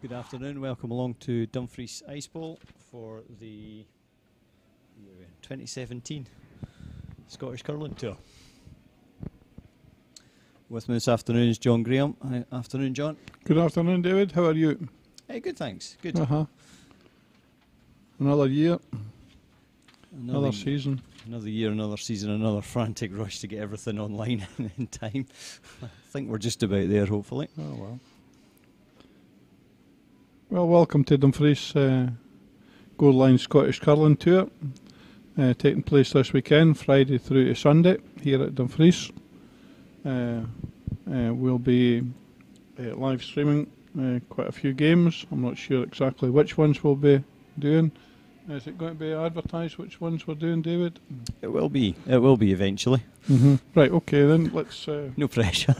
Good afternoon, welcome along to Dumfries Ice Bowl for the 2017 Scottish Curling Tour. With me this afternoon is John Graham. Hi, afternoon, John. Good afternoon, David. How are you? Hey, good, thanks. Good. Another year, another season. Another year, another season, another frantic rush to get everything online in time. I think we're just about there, hopefully. Oh, well. Well, welcome to Dumfries Gold Line Scottish Curling Tour, taking place this weekend, Friday through to Sunday, here at Dumfries. We'll be live streaming quite a few games. I'm not sure exactly which ones we'll be doing. Is it going to be advertised which ones we're doing, David? It will be. It will be eventually. Right, okay, then let's... no pressure.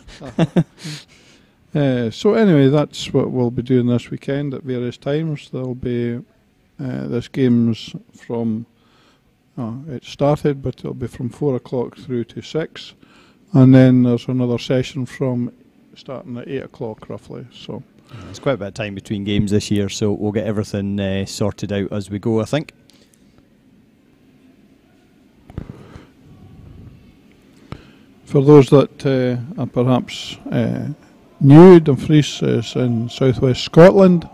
So anyway, that's what we'll be doing this weekend at various times. There'll be this game's from it started, but it'll be from 4 o'clock through to 6, and then there's another session from starting at 8 o'clock roughly. So there's quite a bit of time between games this year, so we'll get everything sorted out as we go, I think. For those that are perhaps new, Dumfries is in southwest Scotland,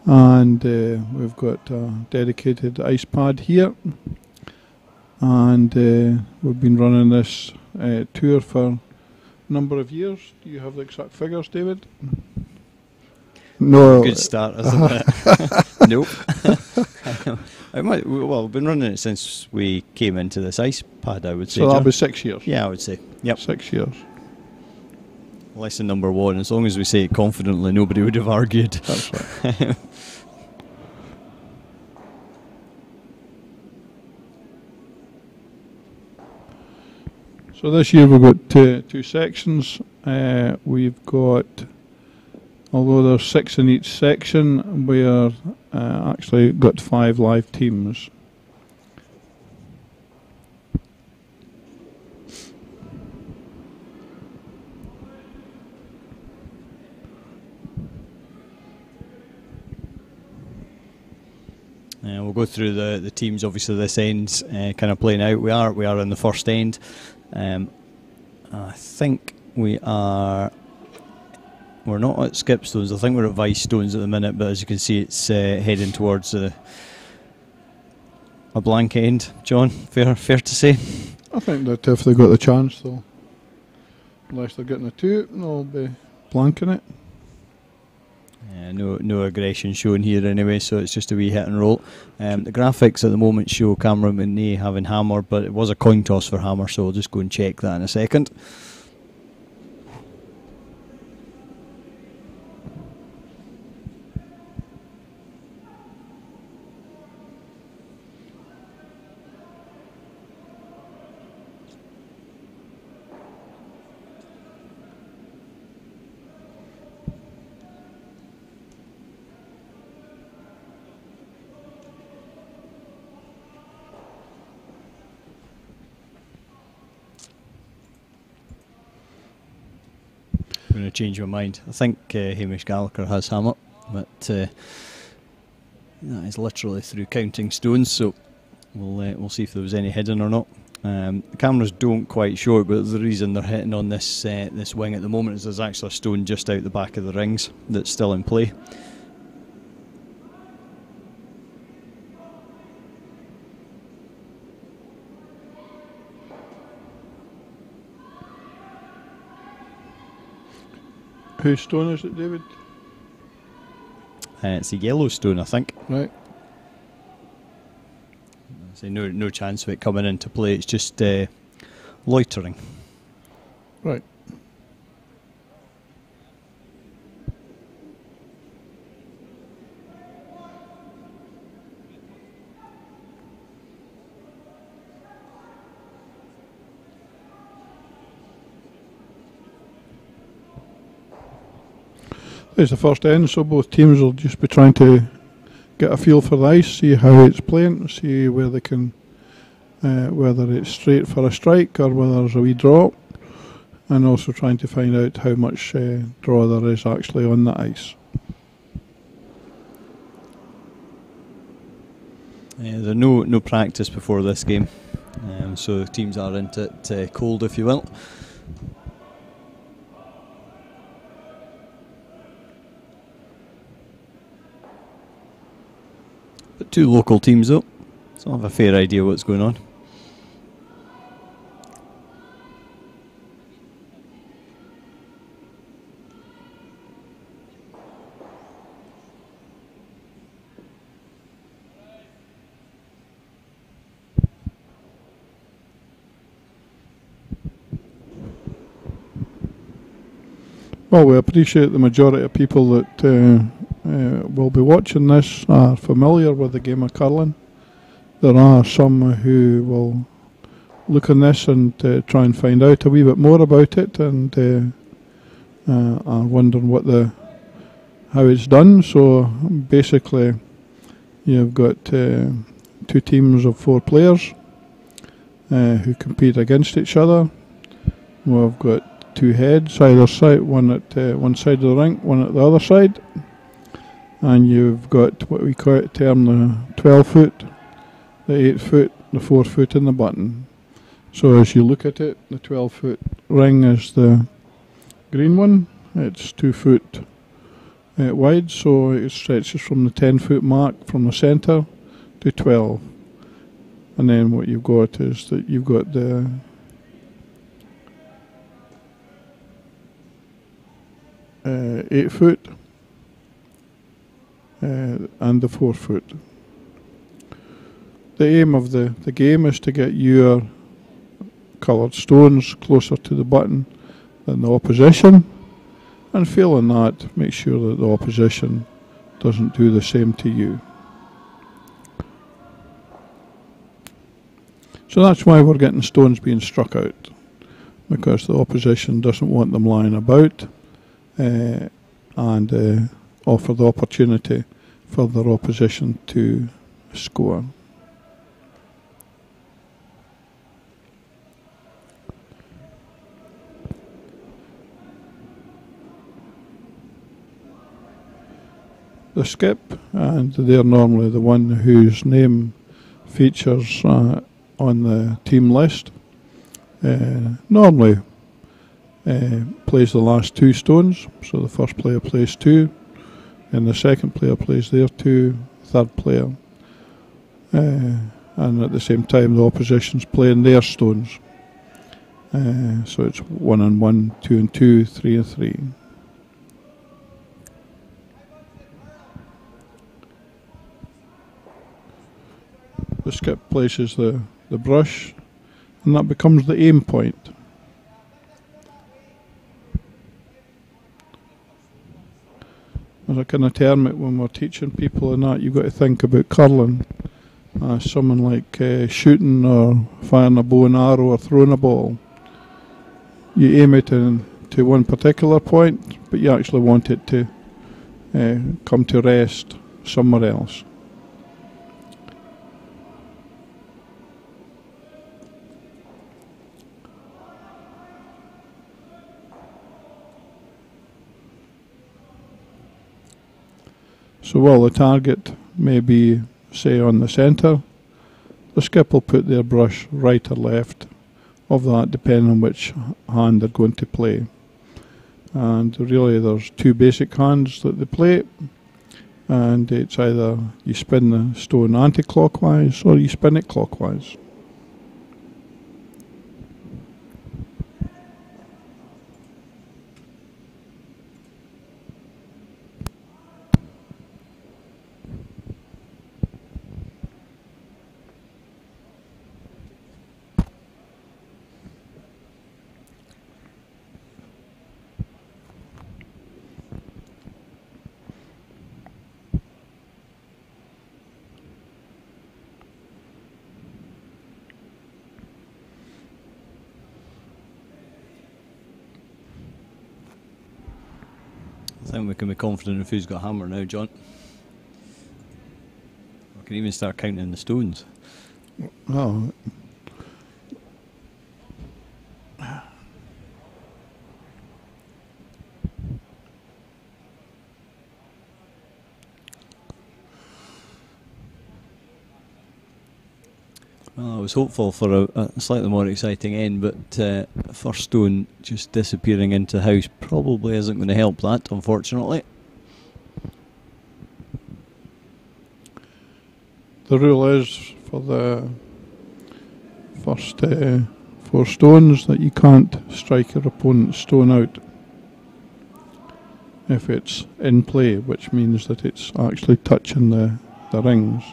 and we've got a dedicated ice pad here, and we've been running this tour for a number of years. Do you have the exact figures, David? No. Good start, isn't it? Nope. Well, we've been running it since we came into this ice pad, I would say. So that'll John. be 6 years? Yeah, I would say. Yep. 6 years. Lesson number one, as long as we say it confidently, nobody would have argued. That's right. So this year we've got two sections. We've got, although there's 6 in each section, we are actually got 5 live teams. We'll go through the teams. Obviously, this end's kind of playing out. We are in the first end. I think we're not at Skipstones. I think we're at Vice Stones at the minute. But as you can see, it's heading towards a blank end. John, fair to say. I think that if they got the chance, though, unless they're getting a 2, they'll be blanking it. No aggression shown here anyway, so it's just a wee hit and roll. The graphics at the moment show Cameron McNee having hammer, but it was a coin toss for hammer, so we'll just go and check that in a second. I'm going to change my mind. I think Hamish Gallagher has hammer, but that is literally through counting stones, so we'll see if there was any hidden or not. The cameras don't quite show it, but the reason they're hitting on this this wing at the moment is there's actually a stone just out the back of the rings that's still in play. Whose stone is it, David? It's a yellow stone, I think. Right. So no chance of it coming into play. It's just loitering. Right. It's the first end, so both teams will just be trying to get a feel for the ice, see how it's playing, see where they can, whether it's straight for a strike or whether there's a wee draw, and also trying to find out how much draw there is actually on the ice. There's no practice before this game, so teams are into it cold, if you will. But two local teams though, so I have a fair idea what's going on. Well, we appreciate the majority of people that will be watching this are familiar with the game of curling. There are some who will look on this and try and find out a wee bit more about it, and are wondering how it's done. So basically, you've got 2 teams of 4 players who compete against each other. We've got 2 heads either side, one at one side of the rink, one at the other side, and you've got what we term the 12 foot, the 8 foot, the 4 foot and the button. So as you look at it, the 12 foot ring is the green one. It's 2 foot wide, so it stretches from the 10 foot mark from the centre to 12. And then what you've got is that you've got the 8 foot and the 4 foot. The aim of the game is to get your coloured stones closer to the button than the opposition, and failing that, make sure that the opposition doesn't do the same to you. So that's why we're getting stones being struck out, because the opposition doesn't want them lying about, and offer the opportunity for their opposition to score. The skip, and they're normally the one whose name features on the team list, normally plays the last 2 stones. So the first player plays 2, and the second player plays their 2, third player, and at the same time the opposition's playing their stones. So it's 1 and 1, 2 and 2, 3 and 3. The skip places the brush, and that becomes the aim point. As a kind of term it when we're teaching people and that, you've got to think about curling as someone like shooting or firing a bow and arrow or throwing a ball. You aim it to one particular point, but you actually want it to come to rest somewhere else. So while the target may be, say, on the centre, the skip will put their brush right or left of that, depending on which hand they're going to play. And really there's 2 basic hands that they play, and it's either you spin the stone anti-clockwise or you spin it clockwise. I think we can be confident of who's got a hammer now, John. We can even start counting the stones. Oh. Well, I was hopeful for a slightly more exciting end, but first stone just disappearing into the house probably isn't going to help that, unfortunately. The rule is for the first 4 stones that you can't strike your opponent's stone out if it's in play, which means that it's actually touching the rings.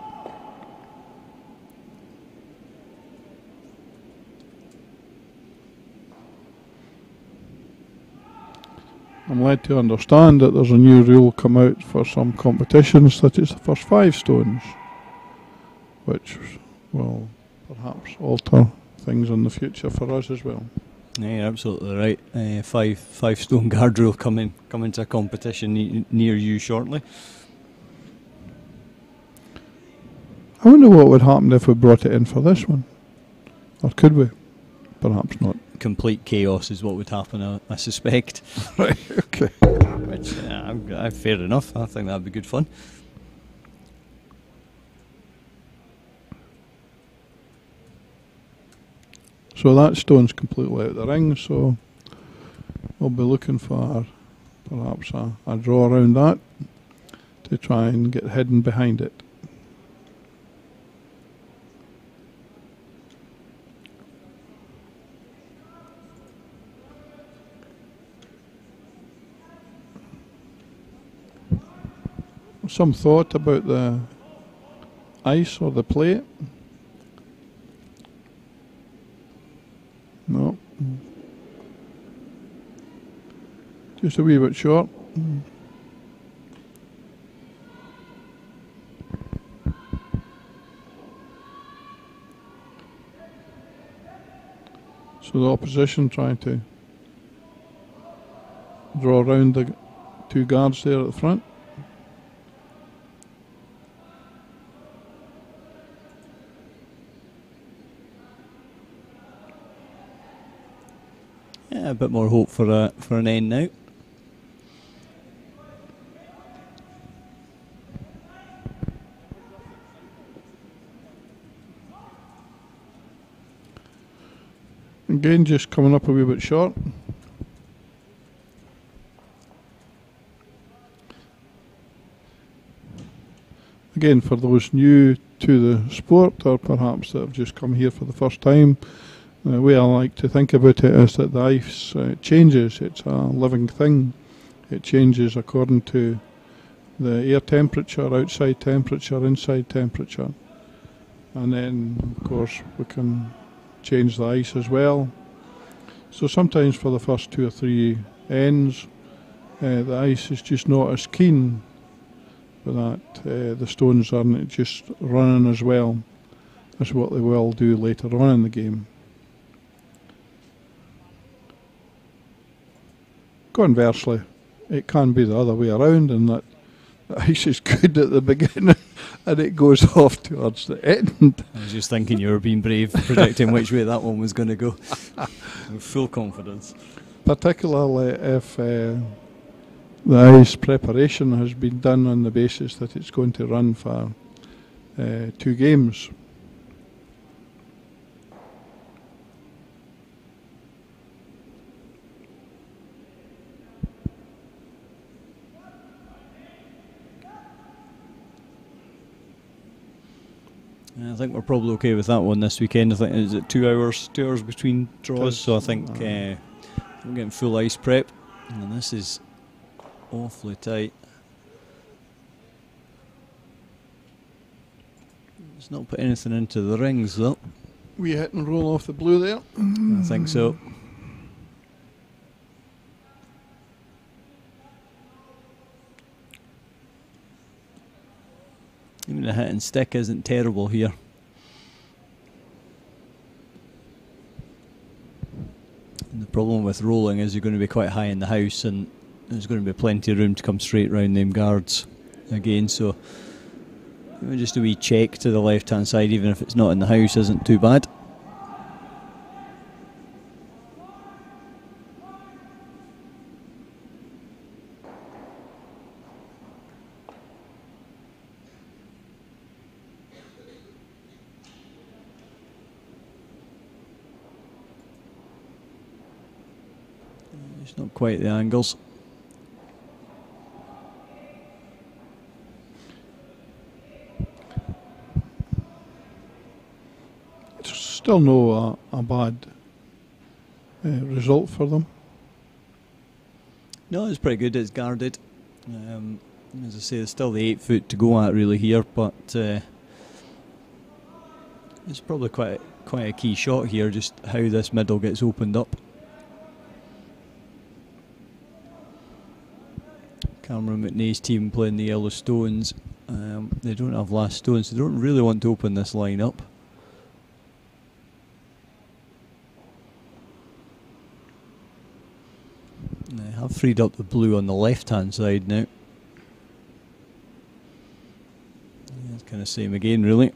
I'm led to understand that there's a new rule come out for some competitions that it's the first 5 stones, which will perhaps alter things in the future for us as well. Yeah, you're absolutely right. Five stone guard rule coming to a competition near you shortly. I wonder what would happen if we brought it in for this one, or could we? Perhaps not. Complete chaos is what would happen, I suspect. Right. Okay. Which, fair enough. I think that'd be good fun. So that stone's completely out of the ring, so we'll be looking for perhaps a draw around that to try and get hidden behind it. Some thought about the ice or the plate? No. Just a wee bit short. So the opposition trying to draw around the 2 guards there at the front. Yeah, a bit more hope for an end now. Again, just coming up a wee bit short. Again, for those new to the sport, or perhaps that have just come here for the first time, the way I like to think about it is that the ice changes. It's a living thing. It changes according to the air temperature, outside temperature, inside temperature. And then, of course, we can change the ice as well. So sometimes for the first 2 or 3 ends, the ice is just not as keen, but that the stones aren't just running as well as what they will do later on in the game. Conversely, it can be the other way around, in that the ice is good at the beginning and it goes off towards the end. I was just thinking you were being brave, predicting which way that one was going to go. With full confidence. Particularly if the ice preparation has been done on the basis that it's going to run for 2 games. I think we're probably okay with that one this weekend. I think is it 2 hours? 2 hours between draws, so I think we're getting full ice prep, and this is awfully tight. It's not put anything into the rings though. We hit and roll off the blue there. I think so. Even the hit and stick isn't terrible here. And the problem with rolling is you're going to be quite high in the house, and there's going to be plenty of room to come straight round them guards again, so just a wee check to the left hand side, even if it's not in the house, isn't too bad. Just not quite the angles. It's still no a bad result for them. No, it's pretty good. It's guarded. As I say, there's still the 8 foot to go at really here, but it's probably quite a key shot here, just how this middle gets opened up. Cameron McNay's team playing the Yellow Stones. They don't have last stones, so they don't really want to open this line up. They have freed up the blue on the left hand side now. Yeah, it's kind of same again really.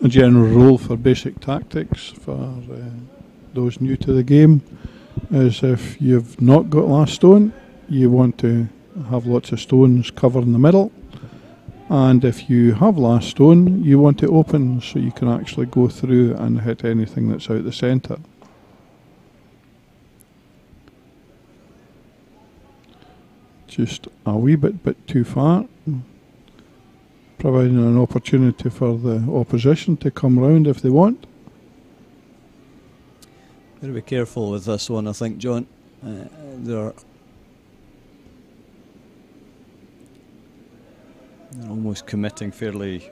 A general rule for basic tactics for those new to the game is if you've not got last stone, you want to have lots of stones covering the middle, and if you have last stone, you want it open so you can actually go through and hit anything that's out the centre. Just a wee bit too far, providing an opportunity for the opposition to come round if they want. Got to be careful with this one, I think, John. They're almost committing fairly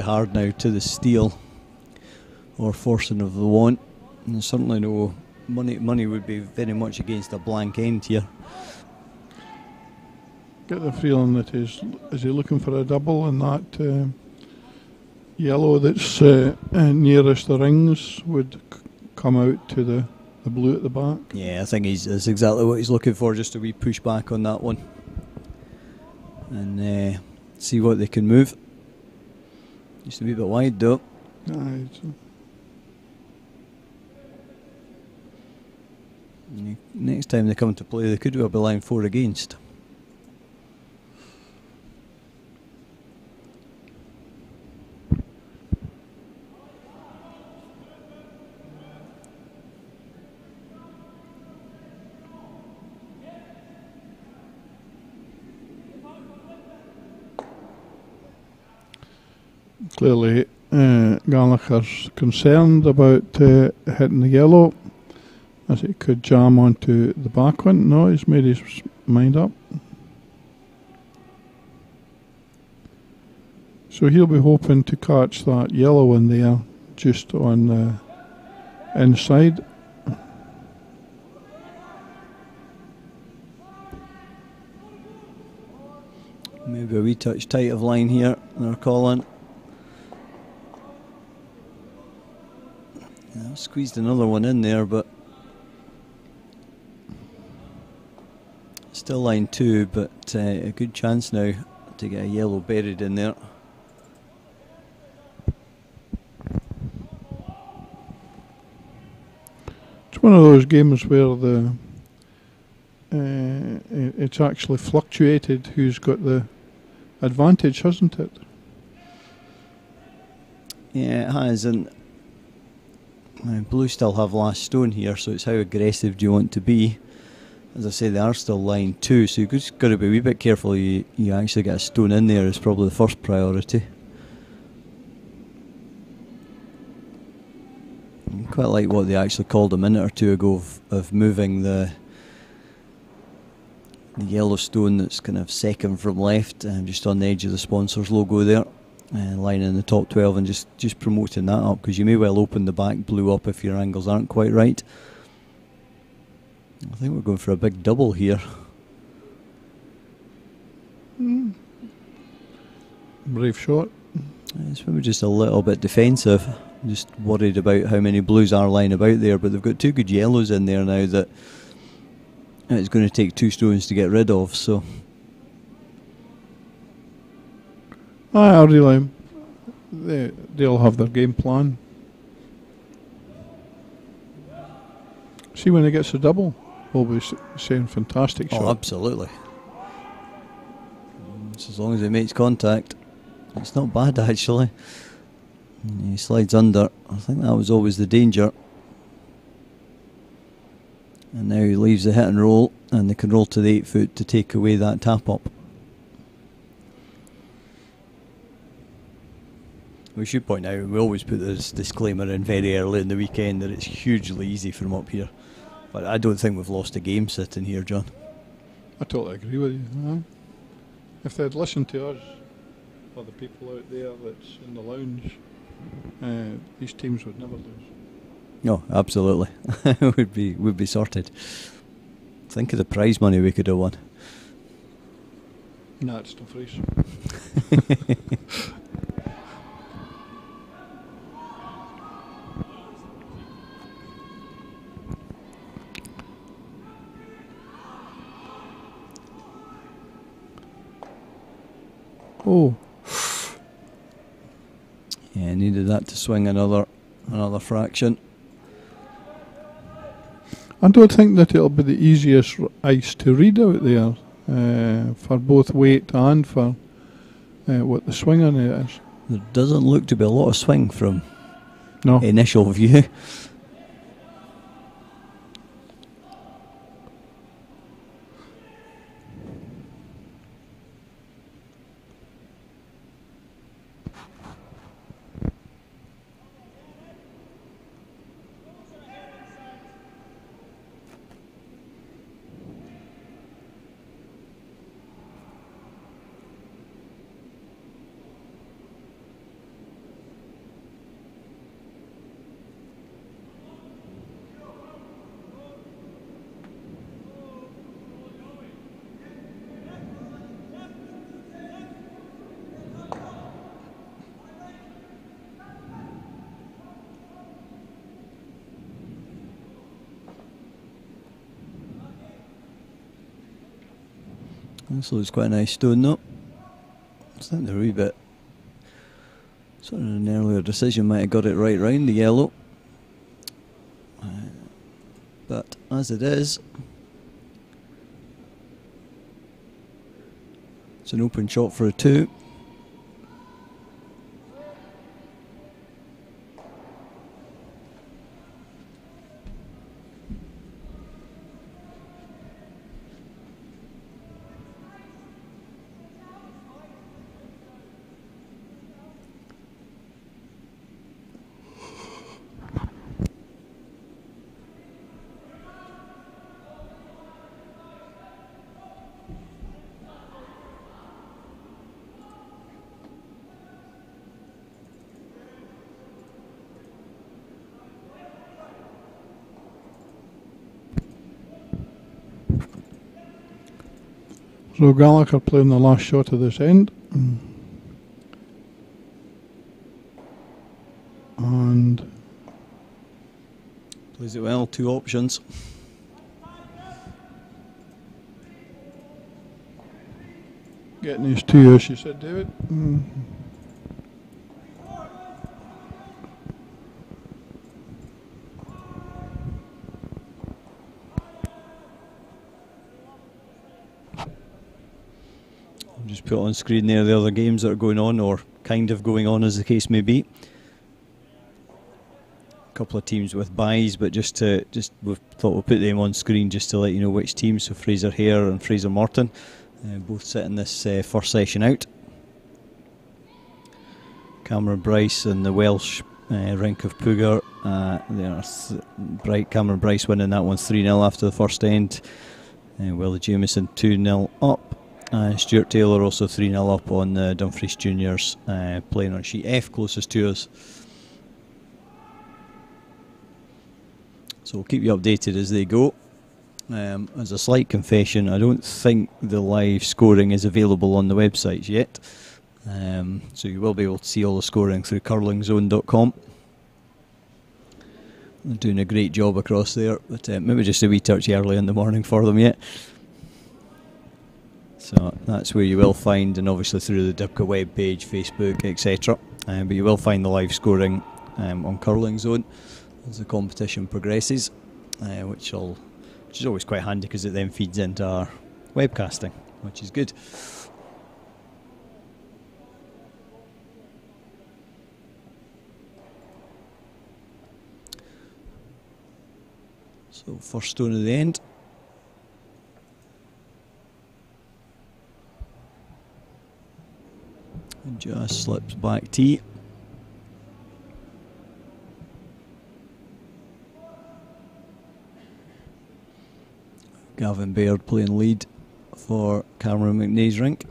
hard now to the steal or forcing of the want. And certainly no money would be very much against a blank end here. Get the feeling that is he looking for a double in that yellow that's nearest the rings would come out to the blue at the back. Yeah, I think that's exactly what he's looking for, just a wee push back on that one and see what they can move. Just a wee bit wide though. Next time they come to play, they could well be line 4 against. Clearly, Gallagher's concerned about hitting the yellow, as it could jam onto the back one. No, he's made his mind up. So he'll be hoping to catch that yellow one there, just on the inside. Maybe a wee touch tight of line here, they're calling. Squeezed another one in there, but still line 2, but a good chance now to get a yellow buried in there. It's one of those games where the it's actually fluctuated who's got the advantage, hasn't it? Yeah, it has, and blue still have last stone here, so it's how aggressive do you want to be. As I say, they are still line 2, so you've just got to be a wee bit careful you actually get a stone in there, is probably the first priority. I quite like what they actually called a minute or two ago of moving the yellow stone that's kind of second from left, just on the edge of the sponsor's logo there. Line in the top 12 and just promoting that up, because you may well open the back blue up if your angles aren't quite right. I think we're going for a big double here. Brave shot. It's maybe just a little bit defensive, just worried about how many blues are lying about there, but they've got 2 good yellows in there now that it's going to take 2 stones to get rid of, so I really, they'll have their game plan. See, when he gets a double, we'll be saying fantastic shot. Oh, absolutely. Just as long as he makes contact. It's not bad actually. He slides under. I think that was always the danger. And now he leaves the hit and roll, and they can roll to the 8 foot to take away that tap up. We should point out, we always put this disclaimer in very early in the weekend, that it's hugely easy from up here. But I don't think we've lost a game sitting here, John. I totally agree with you. If they'd listened to us, or the people out there that's in the lounge, these teams would never lose. No, absolutely. would be sorted. Think of the prize money we could have won. Nah, it's Dumfries. Oh. Yeah, needed that to swing another fraction. I don't think that it'll be the easiest ice to read out there, for both weight and for what the swing on it is. There doesn't look to be a lot of swing from No. initial view. This looks quite a nice stone though. I think they're a wee bit, sort of an earlier decision might have got it right round the yellow. But as it is, it's an open shot for a 2. So Gallagher playing the last shot of this end. And plays it well, 2 options. getting his 2, as you said, David. Just put on screen there the other games that are going on, or kind of going on as the case may be. A couple of teams with byes, but we thought we'll put them on screen just to let you know which teams. So Fraser Hare and Fraser Morton both sitting this first session out. Cameron Bryce and the Welsh Rink of Pugar. Cameron Bryce winning that one 3-0 after the first end. Willie Jameson 2-0 up. Stuart Taylor also 3-0 up on the Dumfries Juniors, playing on sheet F, closest to us. So we'll keep you updated as they go. As a slight confession, I don't think the live scoring is available on the websites yet. So you will be able to see all the scoring through curlingzone.com. They're doing a great job across there, but maybe just a wee touch early in the morning for them yet. So that's where you will find, and obviously through the Dipka web page, Facebook, etc. But you will find the live scoring on Curling Zone as the competition progresses, which is always quite handy because it then feeds into our webcasting, which is good. So first stone of the end. And just slips back tee. Gavin Baird playing lead for Cameron McNee's rink.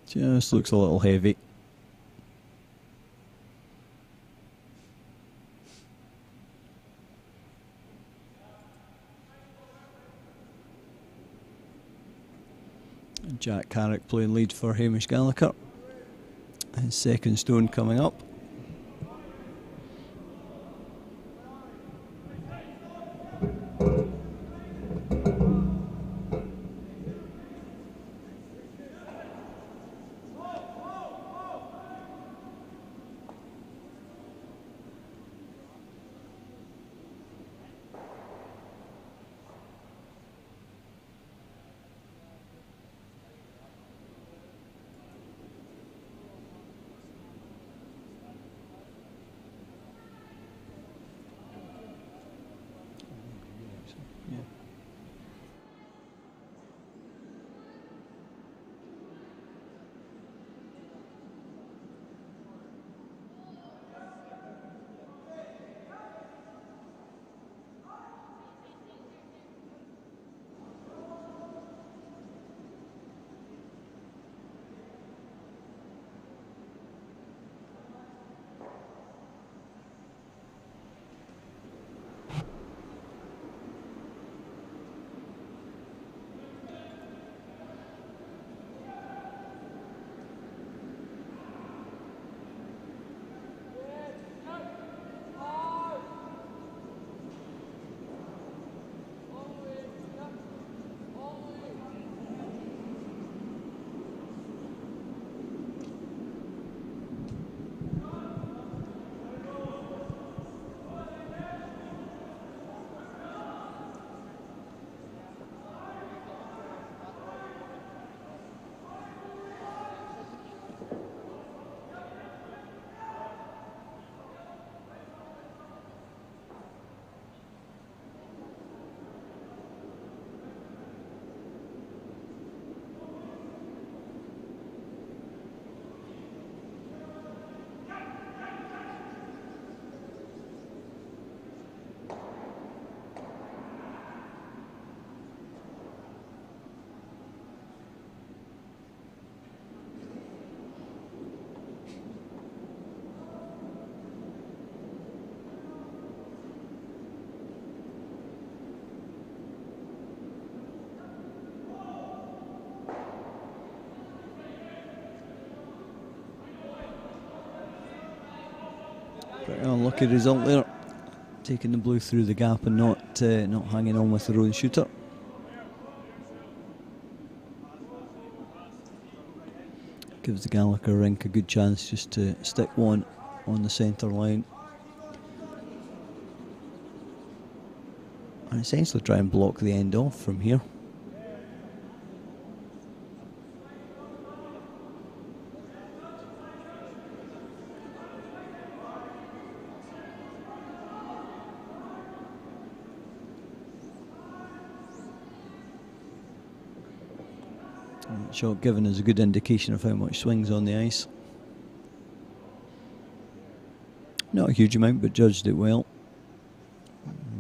Just looks a little heavy. Jack Carrick playing lead for Hamish Gallagher. His second stone coming up. Pretty unlucky result there, taking the blue through the gap and not hanging on with their own shooter. Gives the Gallagher rink a good chance just to stick one on the centre line and essentially try and block the end off from here. Shot given is a good indication of how much swings on the ice. Not a huge amount, but judged it well.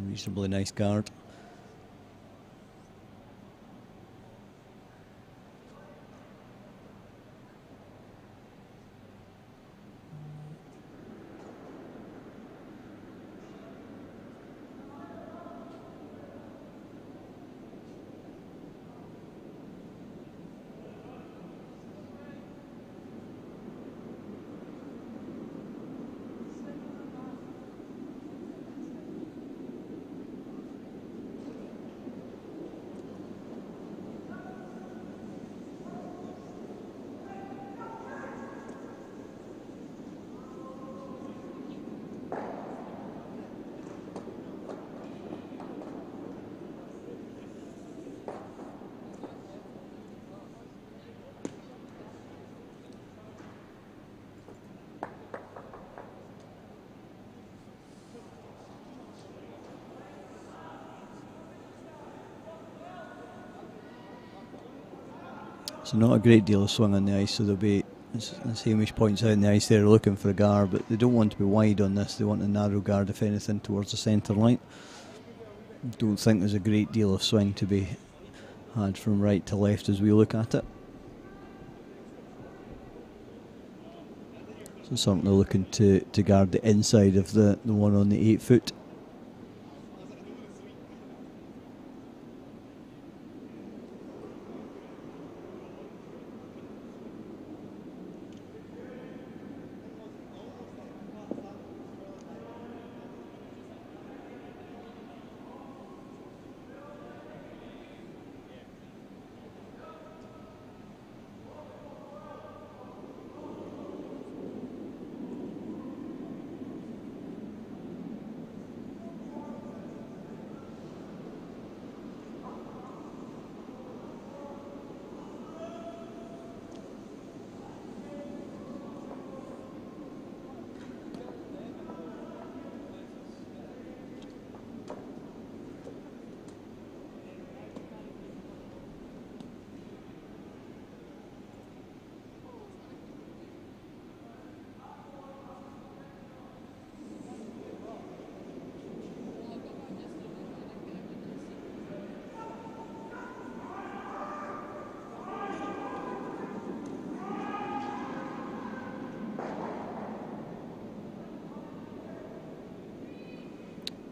Reasonably nice guard. So not a great deal of swing on the ice, so they'll be, as Hamish points out, in the ice they're looking for a guard, but they don't want to be wide on this. They want a narrow guard, if anything, towards the centre line. Don't think there's a great deal of swing to be had from right to left as we look at it. So certainly looking to guard the inside of the one on the 8 foot.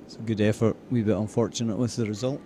It's a good effort, wee bit unfortunate with the result.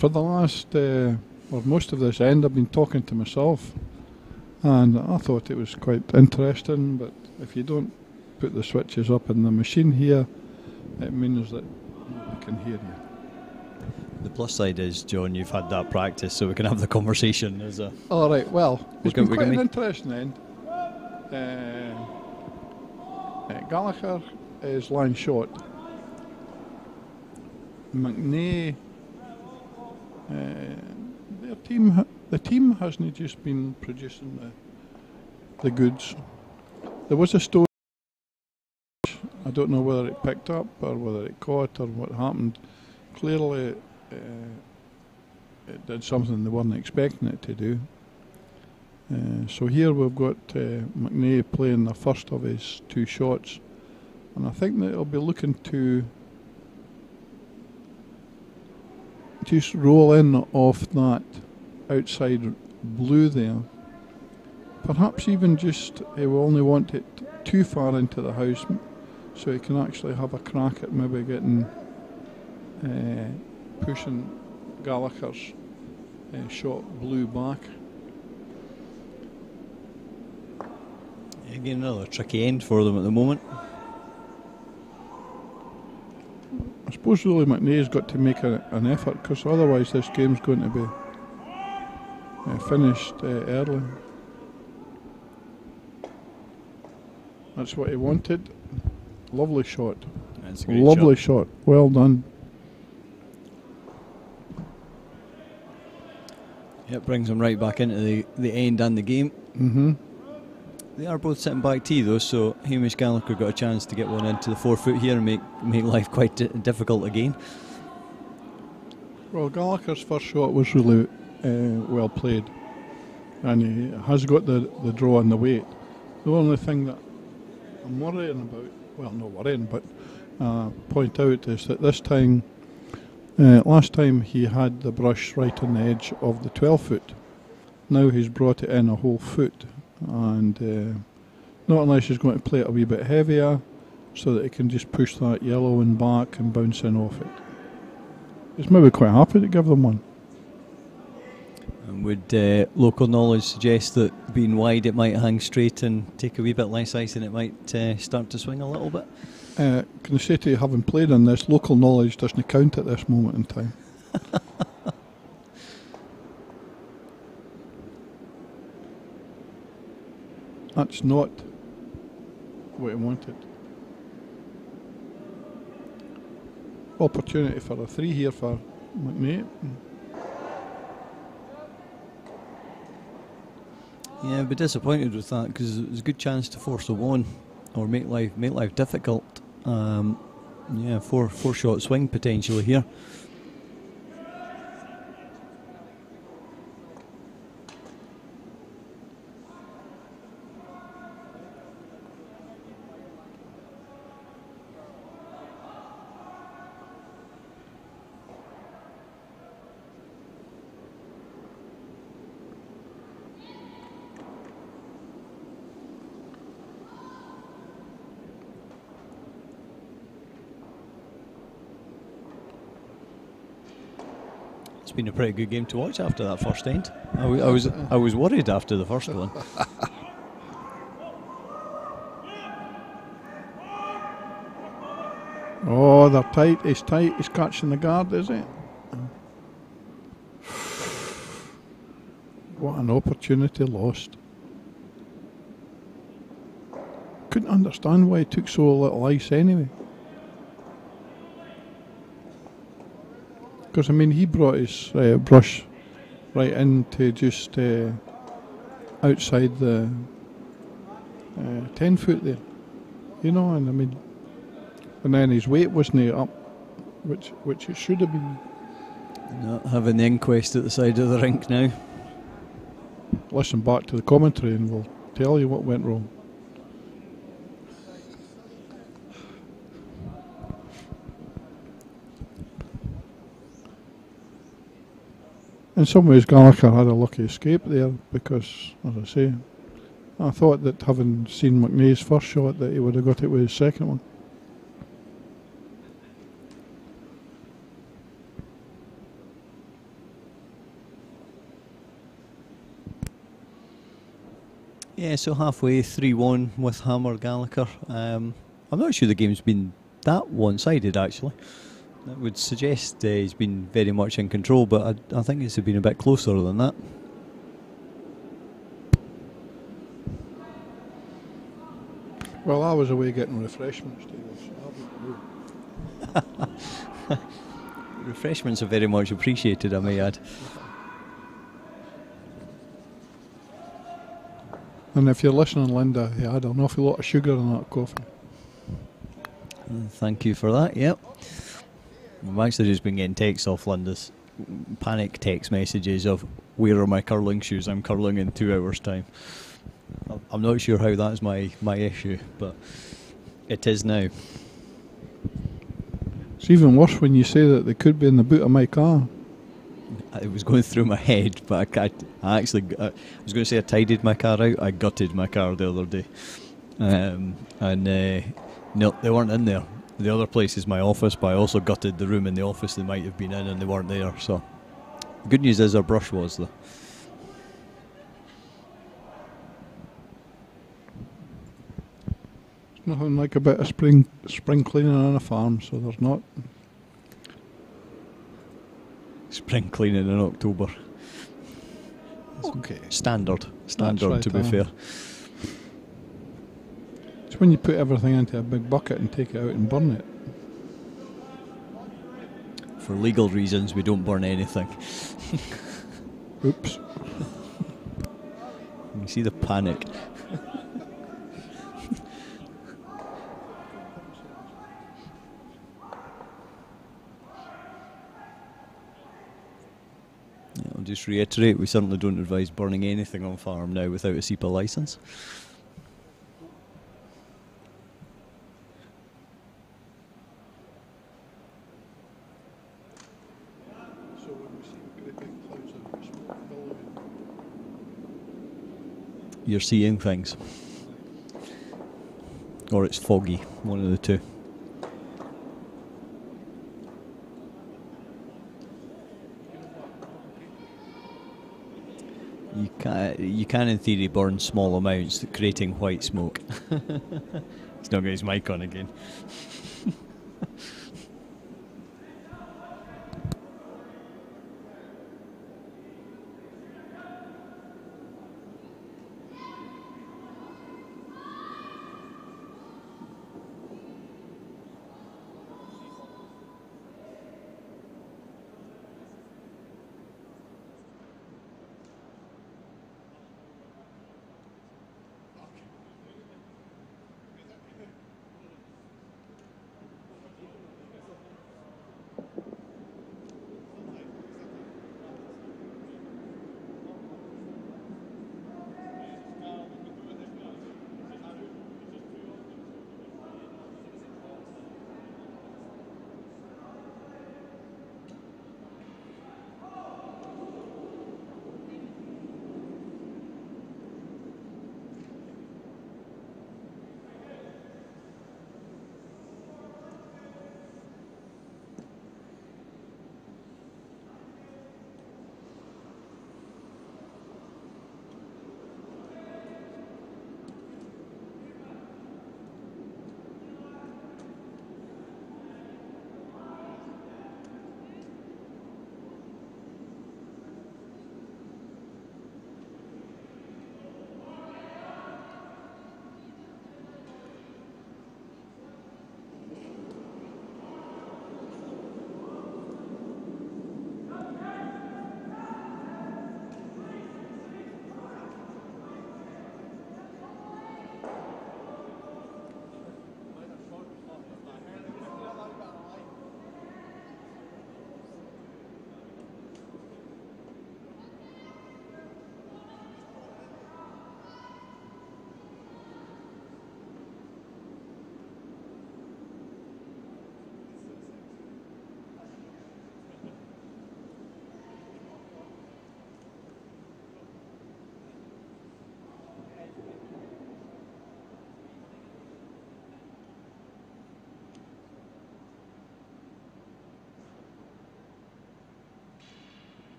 For the last, or most of this end, I've been talking to myself, and I thought it was quite interesting, but if you don't put the switches up in the machine here, it means that nobody can hear you. The plus side is, John, you've had that practice, so we can have the conversation as a... All right, well, it's been quite an interesting end. Gallagher is line short. McNay, the team hasn't just been producing the goods. There was a story, I don't know whether it picked up or whether it caught or what happened. Clearly it did something they weren't expecting it to do. So here we've got McNay playing the first of his 2 shots, and I think that he'll be looking to just roll in off that outside blue there. Perhaps even just he will only want it too far into the house so he can actually have a crack at maybe getting pushing Gallagher's shot blue back. Again, another tricky end for them at the moment. I suppose really McNay's got to make an effort, because otherwise this game's going to be finished early. That's what he wanted. Lovely shot. That's a great Lovely shot. Well done. Yeah, it brings them right back into the end and the game. Mm-hmm. They are both sitting back tee though, so Hamish Gallagher got a chance to get one into the 4-foot here and make life quite difficult again. Well, Gallagher's first shot was really well played, and he has got the draw and the weight. The only thing that I'm worrying about, well, not worrying, but point out is that this time, last time he had the brush right on the edge of the 12-foot. Now he's brought it in a whole foot, and not unless he's going to play it a wee bit heavier so that he can just push that yellow one back and bounce in off it. He's maybe quite happy to give them one. And would local knowledge suggest that being wide it might hang straight and take a wee bit less ice and it might start to swing a little bit? Can I say to you, having played on this, local knowledge doesn't count at this moment in time. That's not what he wanted. Opportunity for a 3 here for McNay. Yeah, I'd be disappointed with that because it was a good chance to force a 1 or make life difficult. Yeah, four shot swing potentially here. It's been a pretty good game to watch after that first end. I was worried after the first one. Oh, they're tight. He's tight. He's catching the guard, is it? What an opportunity lost. Couldn't understand why he took so little ice anyway. Because, I mean, he brought his brush right into just outside the 10 foot there. You know, and I mean, and then his weight wasn't up, which it should have been. Not having the inquest at the side of the rink now. Listen back to the commentary and we'll tell you what went wrong. In some ways, Gallagher had a lucky escape there because, as I say, I thought that having seen McNay's first shot that he would have got it with his second one. Yeah, so halfway 3-1 with Hammer Gallagher. I'm not sure the game's been that one-sided actually. That would suggest he's been very much in control, but I think it's been a bit closer than that. Well, I was away getting refreshments, David, so I wouldn't know. Refreshments are very much appreciated, I may add. And if you're listening, Linda, you had an awful lot of sugar in that coffee. Thank you for that, yep. I've actually just been getting texts off Linda's, panic text messages of, where are my curling shoes? I'm curling in 2 hours' time. I'm not sure how that's my issue, but it is now. It's even worse when you say that they could be in the boot of my car. It was going through my head, but I was going to say I tidied my car out. I gutted my car the other day. No, they weren't in there. The other place is my office, but I also gutted the room in the office they might have been in and they weren't there. So the good news is our brush was though. It's nothing like a bit of spring cleaning on a farm, so there's not. Spring cleaning in October. Okay. Standard Right, to be fair. It's when you put everything into a big bucket and take it out and burn it. For legal reasons, we don't burn anything. Oops. You see the panic. I'll just reiterate, we certainly don't advise burning anything on farm now without a SEPA licence. So when we see great big clouds of smoke billowing, You're seeing things. Or it's foggy, one of the two. You can in theory burn small amounts, creating white smoke. He's not got his mic on again.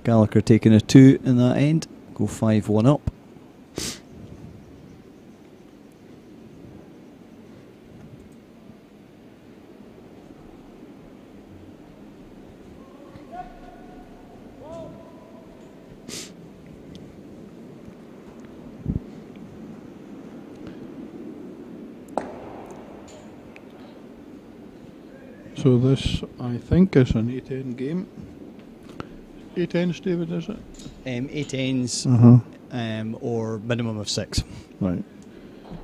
Gallagher taking a 2 in that end. Go 5-1 up. So this, I think, is an 8-end game. 8 ends, David, is it? 8 ends, or minimum of 6. Right.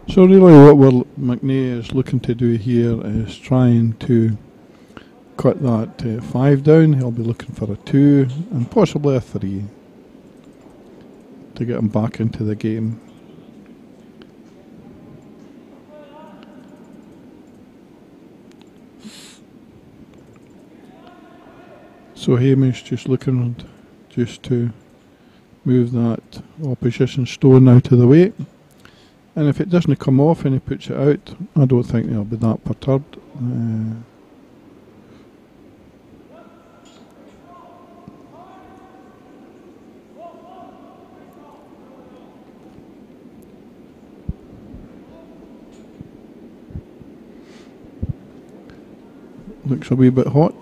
So really what McNay is looking to do here is trying to cut that 5 down. He'll be looking for a 2 and possibly a 3 to get him back into the game. So Hamish just looking just to move that opposition stone out of the way. And if it doesn't come off and he puts it out, I don't think they'll be that perturbed. Looks a wee bit hot.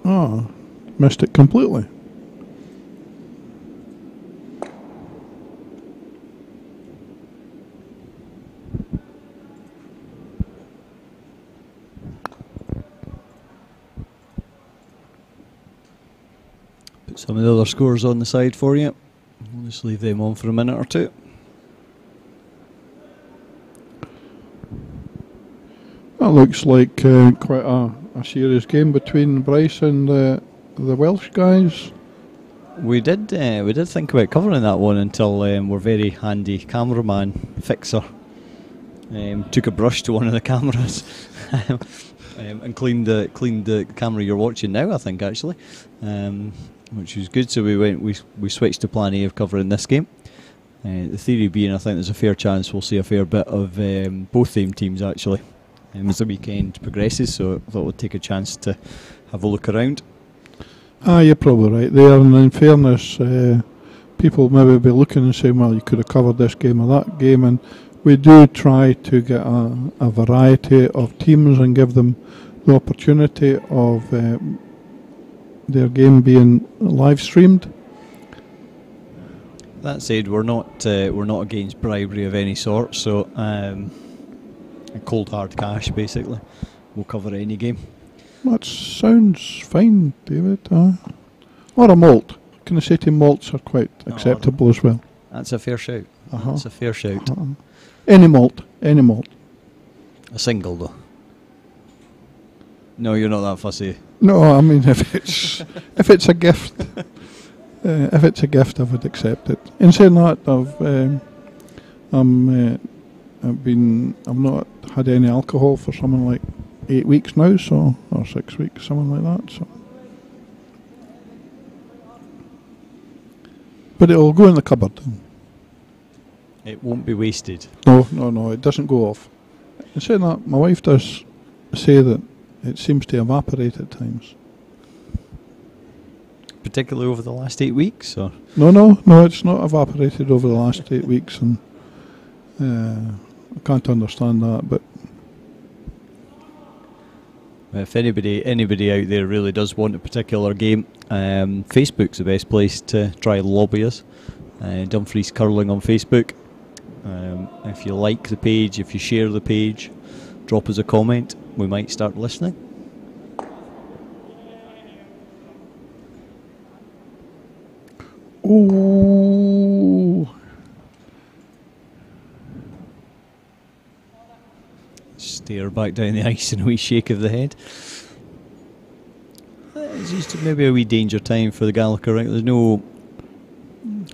Ah, missed it completely. Put some of the other scores on the side for you. We'll just leave them on for a minute or two. That looks like quite a serious game between Bryce and the Welsh guys. We did think about covering that one until our very handy cameraman Fixer took a brush to one of the cameras and cleaned the camera you're watching now, I think, actually, which was good. So we switched to plan A of covering this game. The theory being, I think there's a fair chance we'll see a fair bit of both them teams actually as the weekend progresses. So I thought we'd take a chance to have a look around. You're probably right there, and in fairness, people maybe be looking and saying, well, you could have covered this game or that game, and we do try to get a variety of teams and give them the opportunity of their game being live streamed. That said, we're not against bribery of any sort, so cold hard cash basically. We'll cover any game. That sounds fine, David. Or a malt. Can I say to malts are quite acceptable as well? That's a fair shout. That's a fair shout. Any malt. A single though. No, you're not that fussy. No, I mean if it's a gift, if it's a gift, I would accept it. In saying that, I've not had any alcohol for something like 8 weeks now, or 6 weeks, something like that. So, but it'll go in the cupboard. It won't be wasted. No, it doesn't go off. In saying that, my wife does say that it seems to evaporate at times. Particularly over the last 8 weeks, or? No, it's not evaporated over the last 8 weeks, and I can't understand that, but if anybody out there really does want a particular game, Facebook's the best place to try lobby us. Dumfries Curling on Facebook. If you like the page, if you share the page, drop us a comment. We might start listening. Oh. Stare back down the ice and a wee shake of the head. It's just maybe a wee danger time for the Gallagher, right? I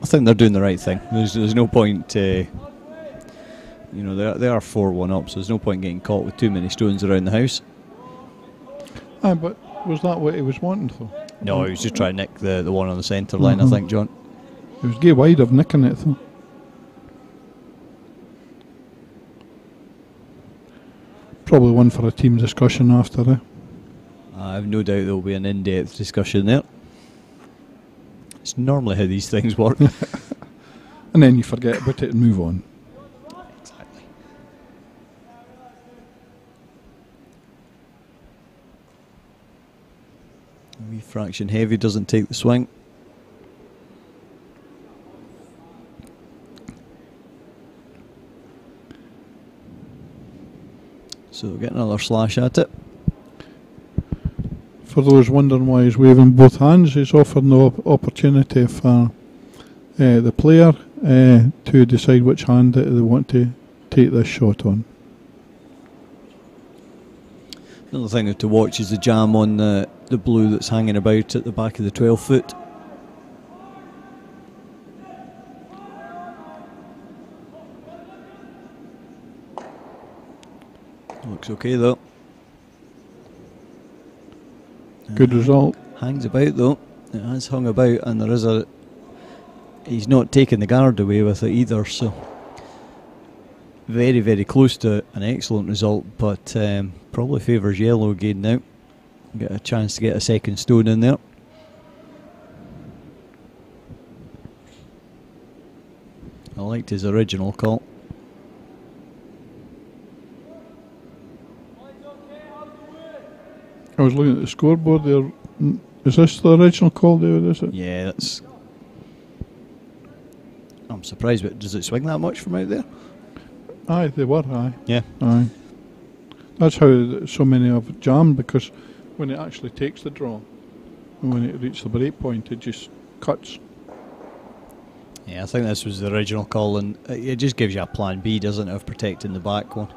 think they're doing the right thing. There's no point, they are 4-1 up, so there's no point getting caught with too many stones around the house. But was that what he was wanting for? No, he was just trying to nick the one on the centre line, I think, John. He was gay wide of nicking it, though. Probably one for a team discussion after. I have no doubt there will be an in-depth discussion there. It's normally how these things work. And then you forget about it and move on. Exactly. A wee fraction heavy, doesn't take the swing. So we'll get another slash at it. For those wondering why he's waving both hands, he's offering the opportunity for the player to decide which hand that they want to take this shot on. Another thing to watch is the jam on the blue that's hanging about at the back of the 12 foot. Looks okay though. Good result. Hangs about though. It has hung about, and there is he's not taking the guard away with it either, so very, very close to an excellent result, but probably favours yellow again now. Get a chance to get a second stone in there. I liked his original call. I was looking at the scoreboard there. Is this the original call, David, is it? Yeah, that's... I'm surprised, but does it swing that much from out there? Aye, they were, aye. Yeah. Aye. That's how so many have jammed, because when it actually takes the draw, and when it reaches the break point, it just cuts. Yeah, I think this was the original call, and it just gives you a plan B, doesn't it, of protecting the back one.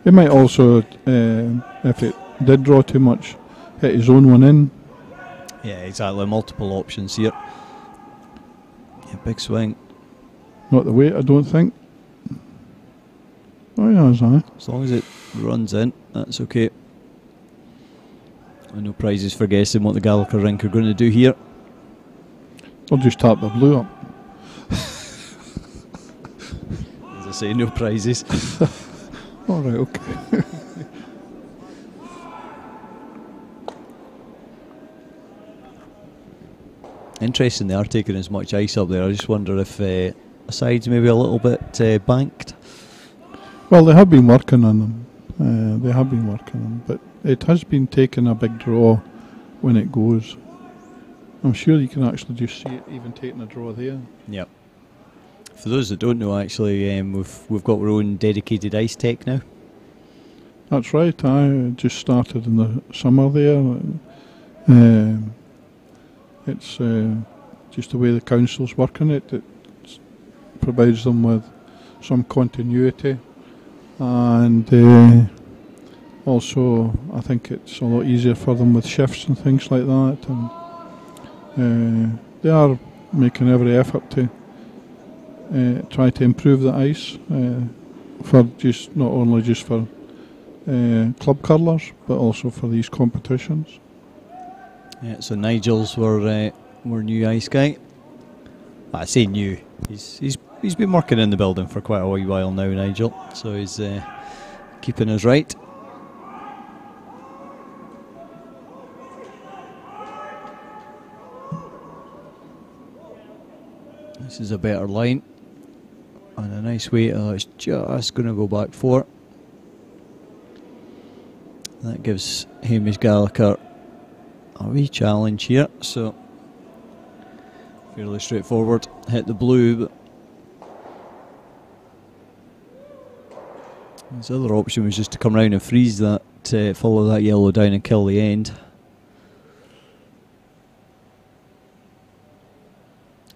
It might also, if it did draw too much, hit his own one in. Yeah, exactly. Multiple options here. Yeah, big swing. Not the weight, I don't think. Oh yeah, it's aye. As long as it runs in, that's okay. And no prizes for guessing what the Gallagher rink are going to do here. I'll just tap the blue up. As I say, no prizes. Alright, okay. Interesting they are taking as much ice up there. I just wonder if the side's maybe a little bit banked. Well, they have been working on them. They have been working on them, but it has been taking a big draw when it goes. I'm sure you can actually just see it even taking a draw there. Yep. For those that don't know, actually, we've got our own dedicated ice tech now. That's right. I just started in the summer there. It's just the way the council's working it. It provides them with some continuity, and also I think it's a lot easier for them with shifts and things like that. And they are making every effort to try to improve the ice for just not only just for club curlers, but also for these competitions. Yeah, so Nigel's our new ice guy. I say new. He's been working in the building for quite a while now, Nigel. So he's keeping us right. This is a better line and a nice way. It's just going to go back 4. That gives Hamish Gallagher a wee challenge here, so fairly straightforward. Hit the blue, but his other option was just to come round and freeze that, follow that yellow down and kill the end.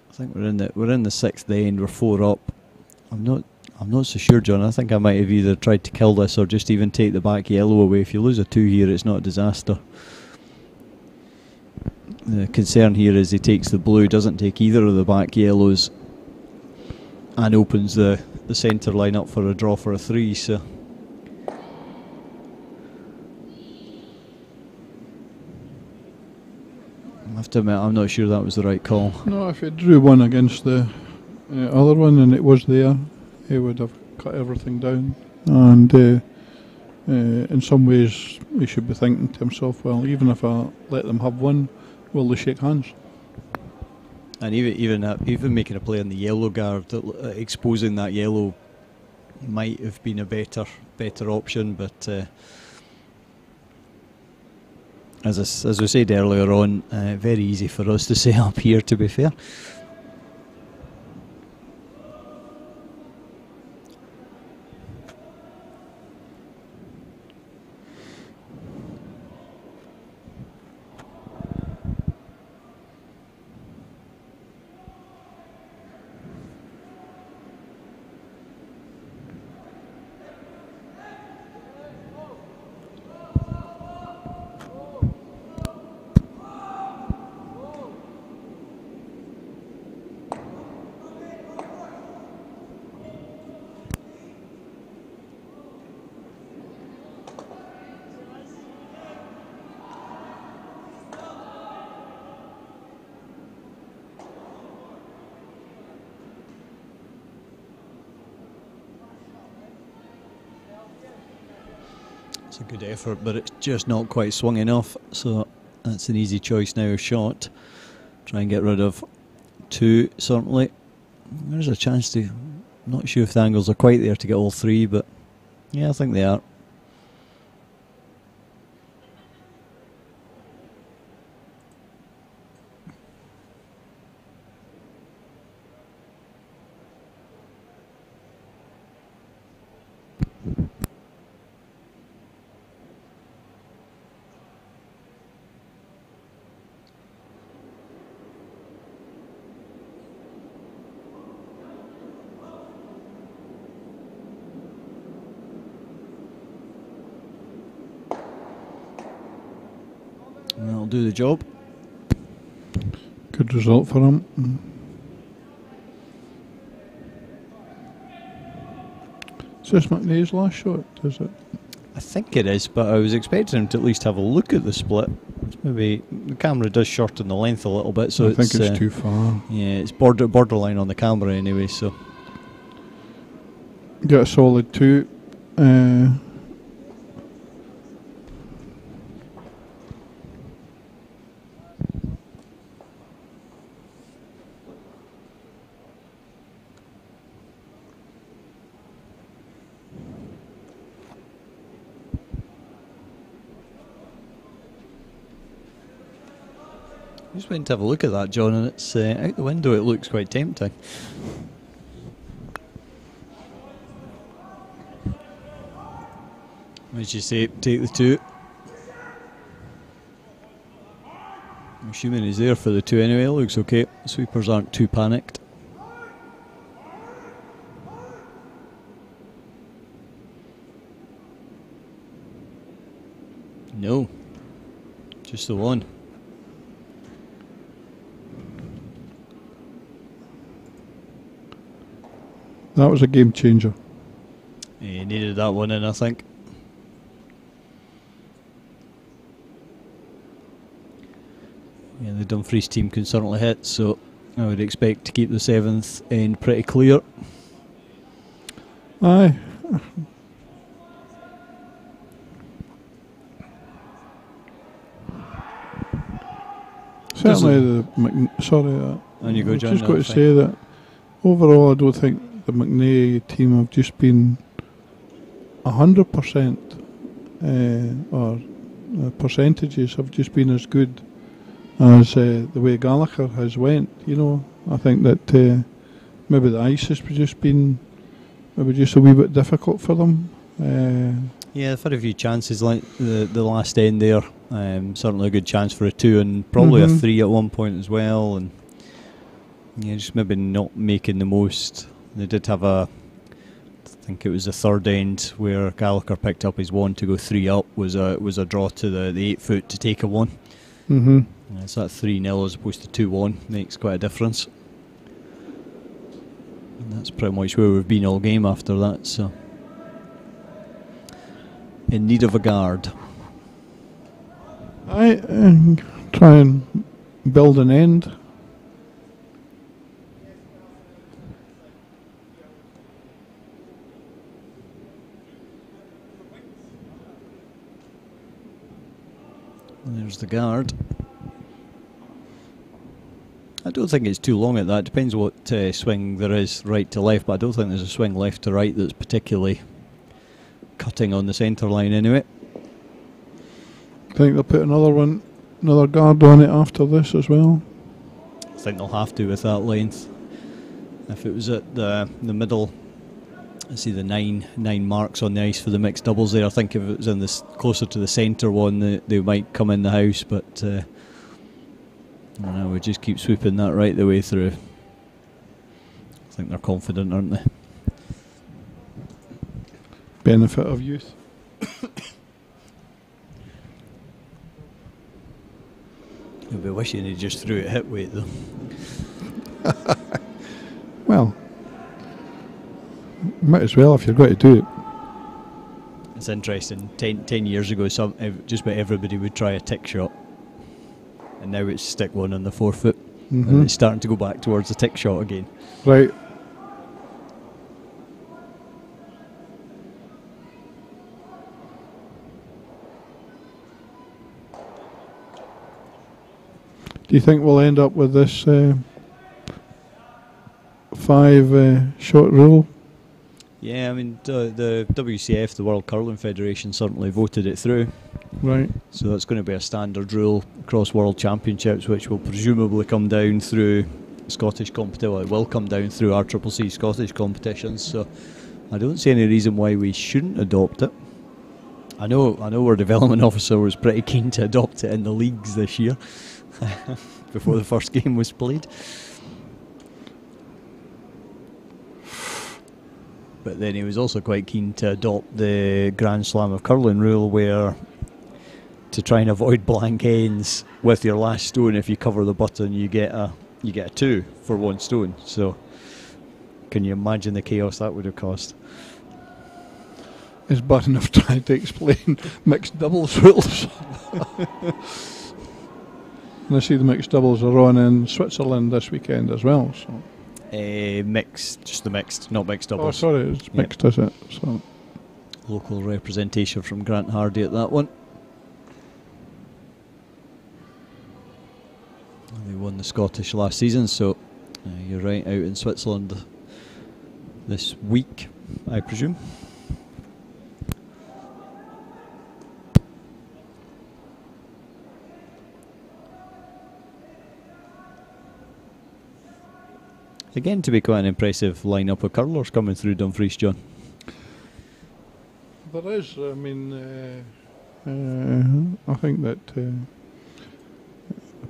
I think we're in the 6th end. We're 4 up. I'm not so sure, John. I think I might have either tried to kill this or just even take the back yellow away. If you lose a 2 here, it's not a disaster. The concern here is he takes the blue, doesn't take either of the back yellows, and opens the centre line up for a draw for a 3. So I have to admit, I'm not sure that was the right call. No, if he drew one against the other one and it was there, he would have cut everything down. And in some ways, he should be thinking to himself, well, even if I let them have one, will they shake hands? And even making a play on the yellow guard, exposing that yellow might have been a better option, but as we said earlier on, very easy for us to say up here, to be fair. It's a good effort, but it's just not quite swung enough, so that's an easy choice now, shot. Try and get rid of 2, certainly. There's a chance to, not sure if the angles are quite there to get all 3, but yeah, I think they are. That'll do the job. Good result for him. Is this McNeil's last shot, is it? I think it is, but I was expecting him to at least have a look at the split. Maybe the camera does shorten the length a little bit, so I think it's too far. Yeah, it's borderline on the camera anyway, so. Get a solid 2. I just went to have a look at that, John, and it's out the window. It looks quite tempting. As you say, take the 2. I'm assuming he's there for the 2 anyway. It looks okay. Sweepers aren't too panicked. No, just the 1. That was a game changer. He needed that one in, I think. Yeah, the Dumfries team can certainly hit, so I would expect to keep the 7th end pretty clear. Aye. Certainly And you go, John, just got to say that overall I don't think the McNeil team have just been 100%, or percentages have just been as good as the way Gallagher has went. You know, I think that maybe the ice has just been maybe just a wee bit difficult for them. Yeah, they've had a few chances, like the last end there. Certainly a good chance for a 2 and probably a 3 at one point as well. And yeah, just maybe not making the most. They did have I think it was the 3rd end where Gallagher picked up his 1 to go 3 up. Was a draw to the 8 foot to take a 1. So that 3-0 as opposed to 2-1 makes quite a difference. And that's pretty much where we've been all game after that. So in need of a guard. I try and build an end. And there's the guard. don't think it's too long at that. Depends what swing there is right to left, but I don't think there's a swing left to right that's particularly cutting on the centre line anyway. I think they'll put another guard on it after this as well. I think they'll have to with that length. If it was at the middle, I see the nine marks on the ice for the mixed doubles there. I think if it was in this closer to the centre one, they might come in the house, but I don't know, we just keep sweeping that right the way through. I think they're confident, aren't they? Benefit of youth. I'd be wishing he just threw it hit weight though. Well, might as well if you're going to do it. It's interesting. 10 years ago, just about everybody would try a tick shot, and now it's stick one on the 4 foot, and it's starting to go back towards the tick shot again. Right. Do you think we'll end up with this 5 shot rule? Yeah, I mean the WCF, the World Curling Federation, certainly voted it through. Right. So that's going to be a standard rule across World Championships, which will presumably come down through Scottish competition. Well, it will come down through our CCC Scottish competitions. So I don't see any reason why we shouldn't adopt it. I know our development officer was pretty keen to adopt it in the leagues this year before the first game was played. But then he was also quite keen to adopt the Grand Slam of Curling rule, where to try and avoid blank ends with your last stone, if you cover the button, you get a 2 for 1 stone. So can you imagine the chaos that would have caused? Is Button have tried to explain mixed doubles rules? And I see the mixed doubles are on in Switzerland this weekend as well. So. Mixed, just the mixed, not mixed doubles. Oh, sorry, it's mixed, is it? So. Local representation from Grant Hardy at that one. They won the Scottish last season, so you're right, out in Switzerland this week, I presume. Again, to be quite an impressive lineup of curlers coming through Dumfries, John. There is, I mean, I think that the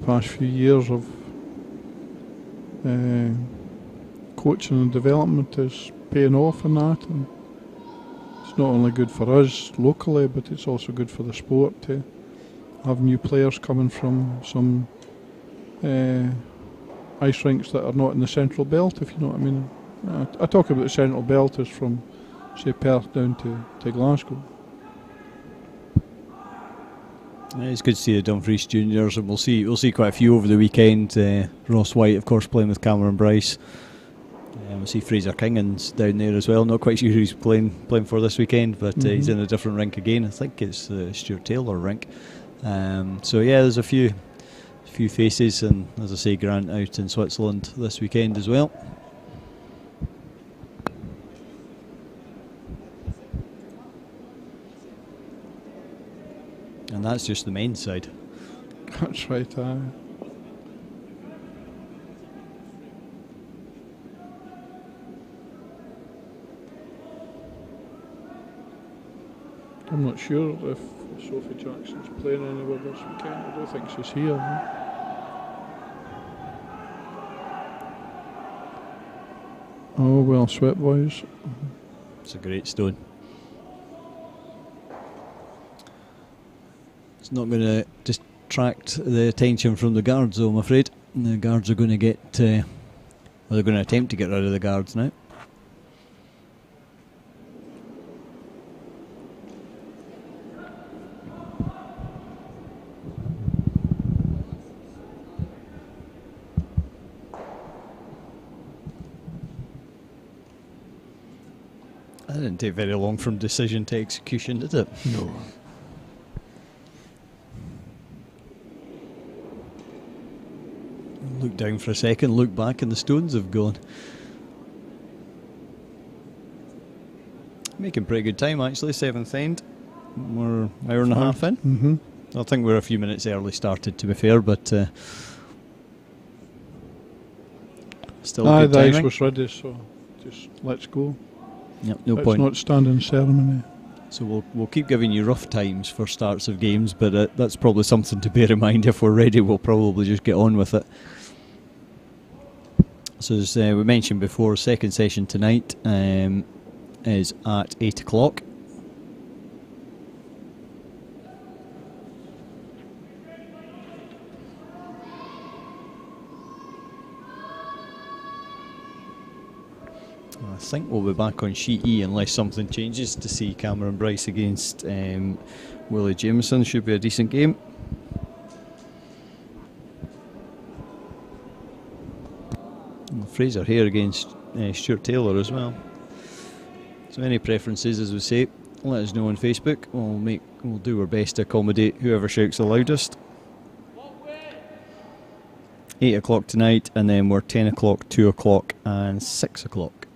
past few years of coaching and development is paying off in that, and it's not only good for us locally, but it's also good for the sport to have new players coming from some ice rinks that are not in the central belt, if you know what I mean. I talk about the central belt as from, say, Perth down to Glasgow. It's good to see the Dumfries juniors, and we'll see quite a few over the weekend. Ross White, of course, playing with Cameron Bryce. We'll see Fraser Kingan's down there as well. Not quite sure who he's playing for this weekend, but he's in a different rink again. I think it's the Stuart Taylor rink. So yeah, there's a few faces, and as I say, Grant out in Switzerland this weekend as well. And that's just the men's side. That's right. I'm not sure if Sophie Jackson's playing anywhere this weekend. I don't think she's here. No? Oh, well swept, boys. It's a great stone. It's not going to distract the attention from the guards, though, I'm afraid. The guards are going to get... they're going to attempt to get rid of the guards now. That didn't take very long from decision to execution, did it? No. look down for a second, look back, and the stones have gone. Making pretty good time actually, 7th end. We're an hour and a half in. Mm-hmm. I think we're a few minutes early started, to be fair, but still good the ice timing. was ready, so just let's go. Yep, no Let's point. not stand in ceremony. So we'll keep giving you rough times for starts of games, but that's probably something to bear in mind. If we're ready, we'll probably just get on with it. So as we mentioned before, second session tonight is at 8 o'clock. I think we'll be back on sheet E unless something changes to see Cameron Bryce against Willie Jameson. Should be a decent game. Fraser here against Stuart Taylor as well. So any preferences, as we say, let us know on Facebook. We'll do our best to accommodate whoever shouts the loudest. 8 o'clock tonight, and then we're 10 o'clock, 2 o'clock and 6 o'clock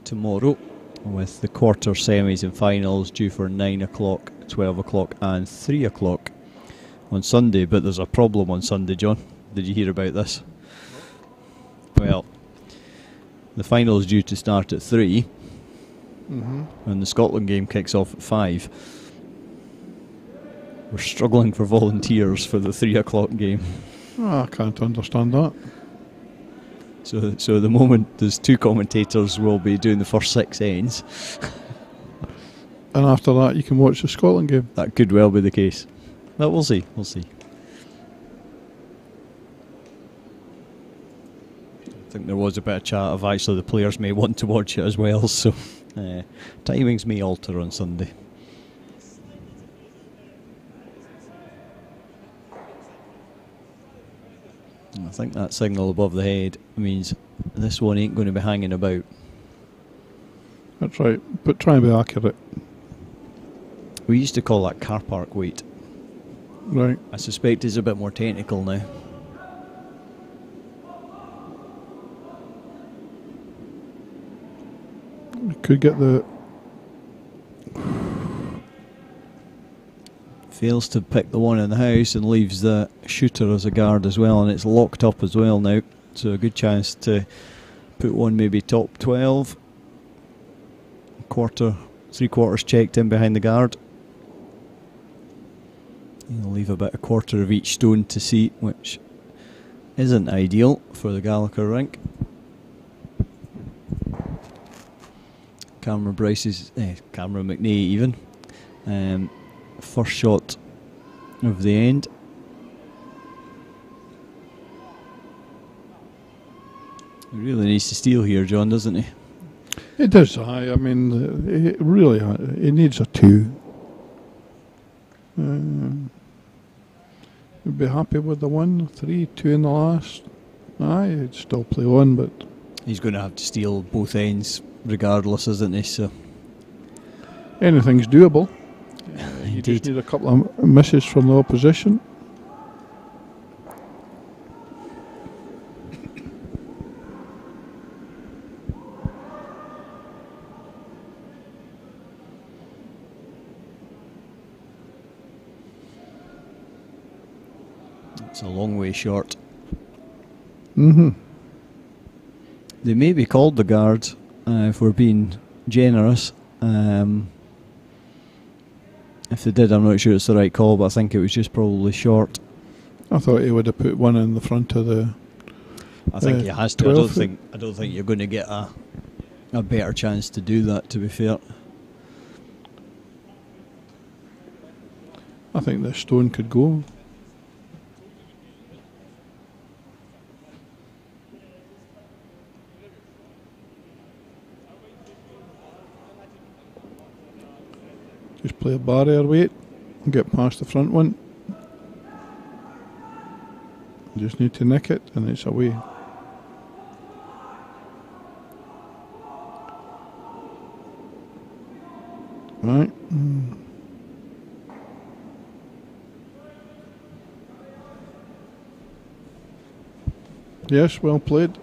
tomorrow, with the quarter semis and finals due for 9 o'clock, 12 o'clock and 3 o'clock on Sunday. But there's a problem on Sunday, John. Did you hear about this? Well, the final is due to start at 3, and the Scotland game kicks off at 5. We're struggling for volunteers for the 3 o'clock game. Oh, I can't understand that. So at the moment, there's 2 commentators will be doing the first 6 ends. And after that, you can watch the Scotland game. That could well be the case. But we'll see. We'll see. I think there was a bit of chat of actually the players may want to watch it as well, so timings may alter on Sunday. I think that signal above the head means this one ain't going to be hanging about. That's right, but try and be accurate. We used to call that car park weight. Right. I suspect it's a bit more technical now. You could get the... Fails to pick the one in the house and leaves the shooter as a guard as well, and it's locked up as well now, so a good chance to put one maybe top 12. Three quarters checked in behind the guard. You'll leave about a quarter of each stone to see, which isn't ideal for the Gallagher rink. Cameron McNay even. First shot of the end. He really needs to steal here, John, doesn't he? It does, I mean, it really, it needs a 2. You'd be happy with the 1, 3, 2 in the last. Aye, he'd still play on, but... He's going to have to steal both ends regardless, isn't he? So anything's doable. You Indeed. just need a couple of misses from the opposition. it's a long way short. Mm-hmm. They may be called the guard if we're being generous. If they did, I'm not sure it's the right call, but I think it was just probably short. I thought he would have put one in the front of the... I think he has to. 12. I don't think you're going to get a better chance to do that, to be fair. I think the stone could go. Just play a barrier weight and get past the front one. Just need to nick it and it's away. Right. Yes, well played.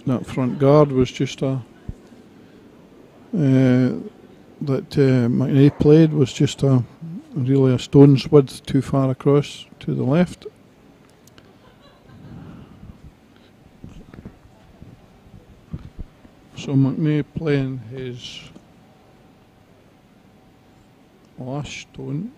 That front guard was just that McNae played was just really a stone's width too far across to the left. So McNae playing his last stone.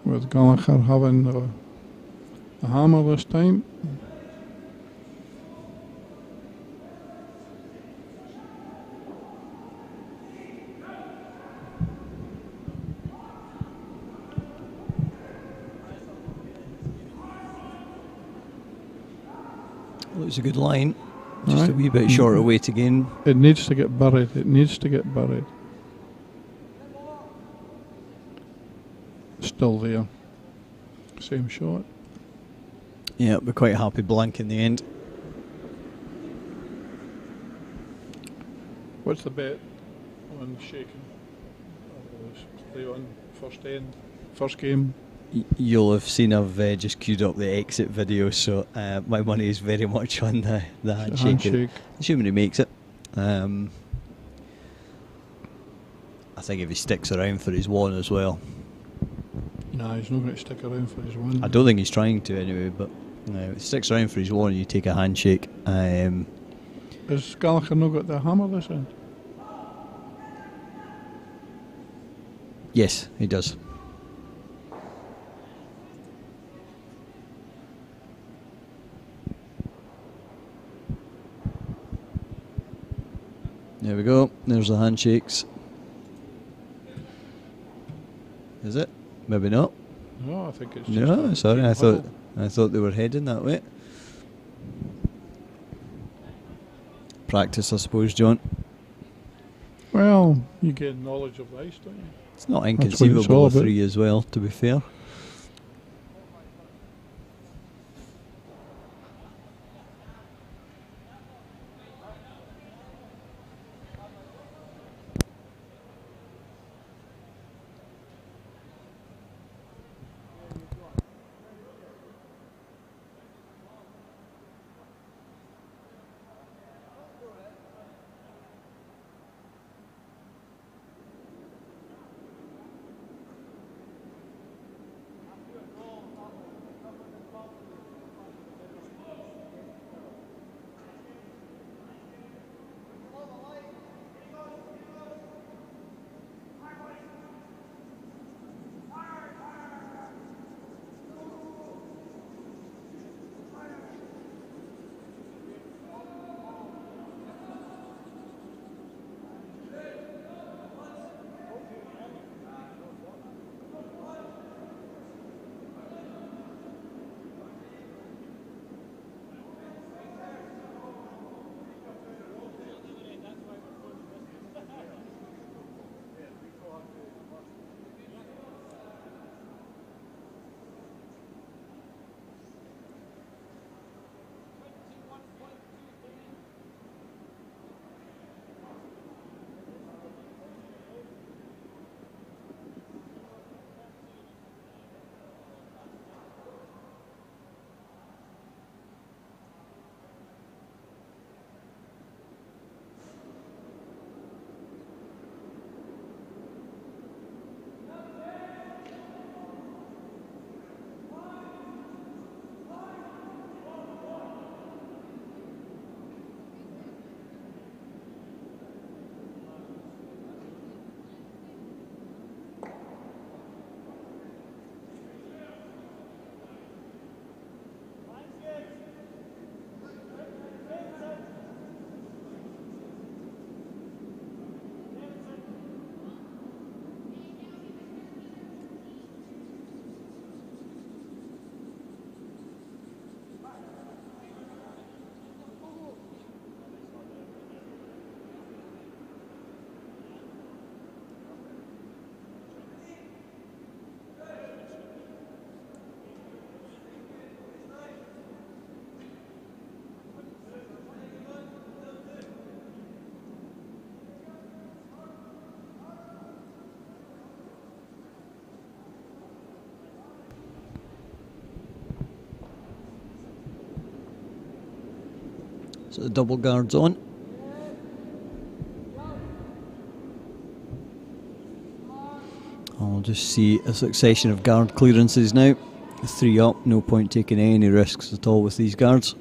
With Gallagher having the hammer this time. Looks a good line. Just a wee bit shorter weight again. It needs to get buried. It needs to get buried. Still there. Same shot. Yeah, we're quite happy blank in the end. What's the bet on shaking? Play on first game. You'll have seen I've just queued up the exit video, so my money is very much on the handshake. Assuming he makes it. I think if he sticks around for his one as well. No, he's not going to stick around for his one. I don't think he's trying to anyway, but if he sticks around for his one, you take a handshake. Has Gallagher not got the hammer this end? Yes, he does. There we go. There's the handshakes. Is it? Maybe not. No, I think it's. No, sorry. I thought they were heading that way. Practice, I suppose, John. Well, you get knowledge of the ice, don't you? It's not inconceivable a 3 as well, to be fair. So the double guard's on. I'll just see a succession of guard clearances now. 3 up, no point taking any risks at all with these guards.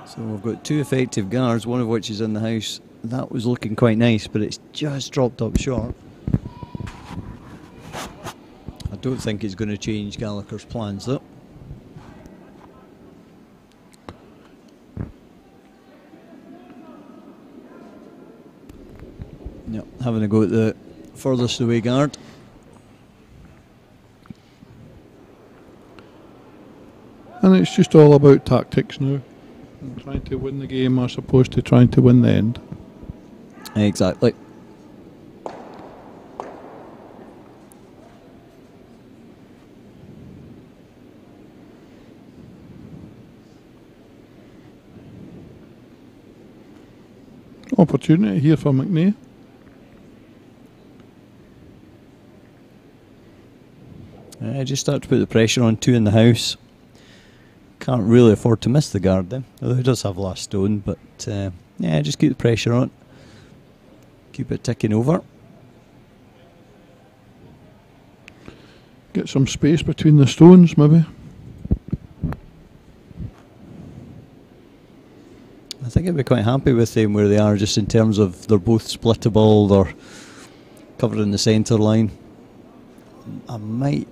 So we've got 2 effective guards, one of which is in the house. That was looking quite nice, but it's just dropped up short. I don't think it's going to change Gallagher's plans though. Yep, having a go at the furthest away guard. And it's just all about tactics now. And trying to win the game as opposed to trying to win the end. Exactly. Opportunity here for McNay. Just start to put the pressure on, 2 in the house. Can't really afford to miss the guard then, although he does have last stone, but yeah, just keep the pressure on. Keep it ticking over. Get some space between the stones maybe. I think I'd be quite happy with them where they are, just in terms of they're both splittable, they're covering the centre line. I might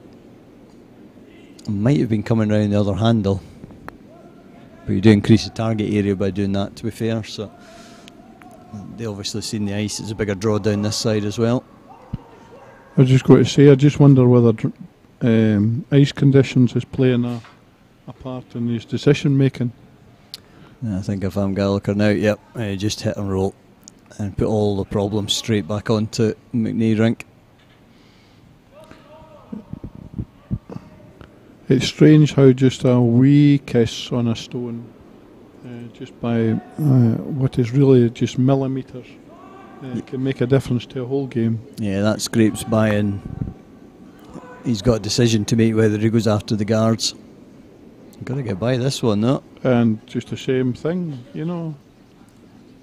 have been coming round the other handle, but you do increase the target area by doing that, to be fair. So they obviously seen the ice. It's a bigger draw down this side as well. I was just going to say, I just wonder whether ice conditions is playing a part in his decision making. I think if I'm Gallagher now, yep, just hit and roll and put all the problems straight back onto McNay rink. It's strange how just a wee kiss on a stone, just by what is really just millimetres, can make a difference to a whole game. Yeah, that scrapes by and he's got a decision to make whether he goes after the guards. Got to get by this one, though. And just the same thing, you know.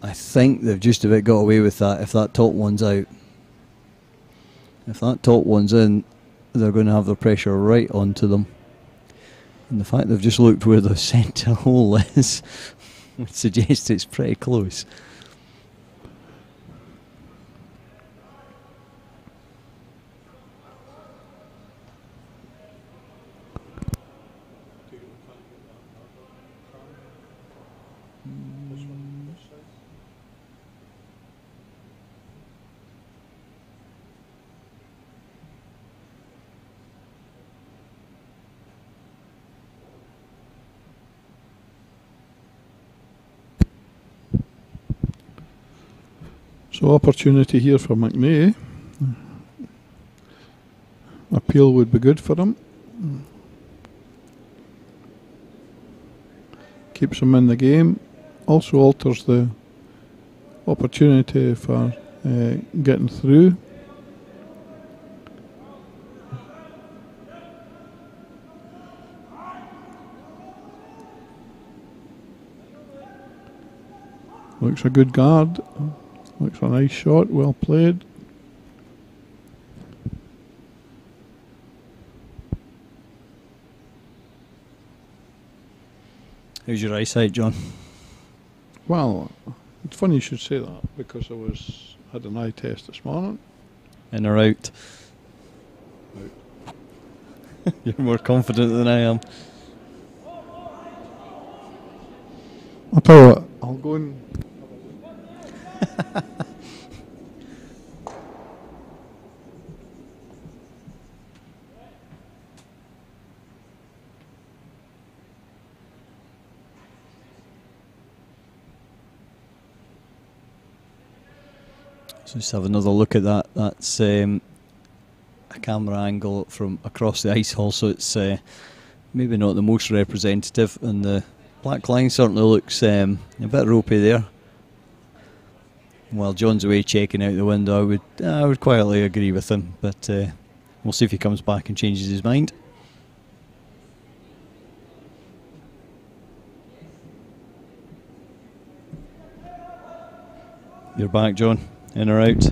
I think they've just about got away with that if that top one's out. If that top one's in, they're going to have the pressure right onto them. And the fact they've just looked where the centre hole is would suggest it's pretty close. So opportunity here for McNay. Appeal would be good for him. Keeps him in the game. Also alters the opportunity for getting through. Looks a good guard. Looks a nice shot, well played. How's your eyesight, John? Well, it's funny you should say that because had an eye test this morning. In or out? Out. You're more confident than I am. I'll tell you what, I'll go and... So just have another look at that. That's a camera angle from across the ice hall, so it's maybe not the most representative, and the black line certainly looks a bit ropey there. While John's away checking out the window, I would quietly agree with him, but we'll see if he comes back and changes his mind. You're back, John. In or out?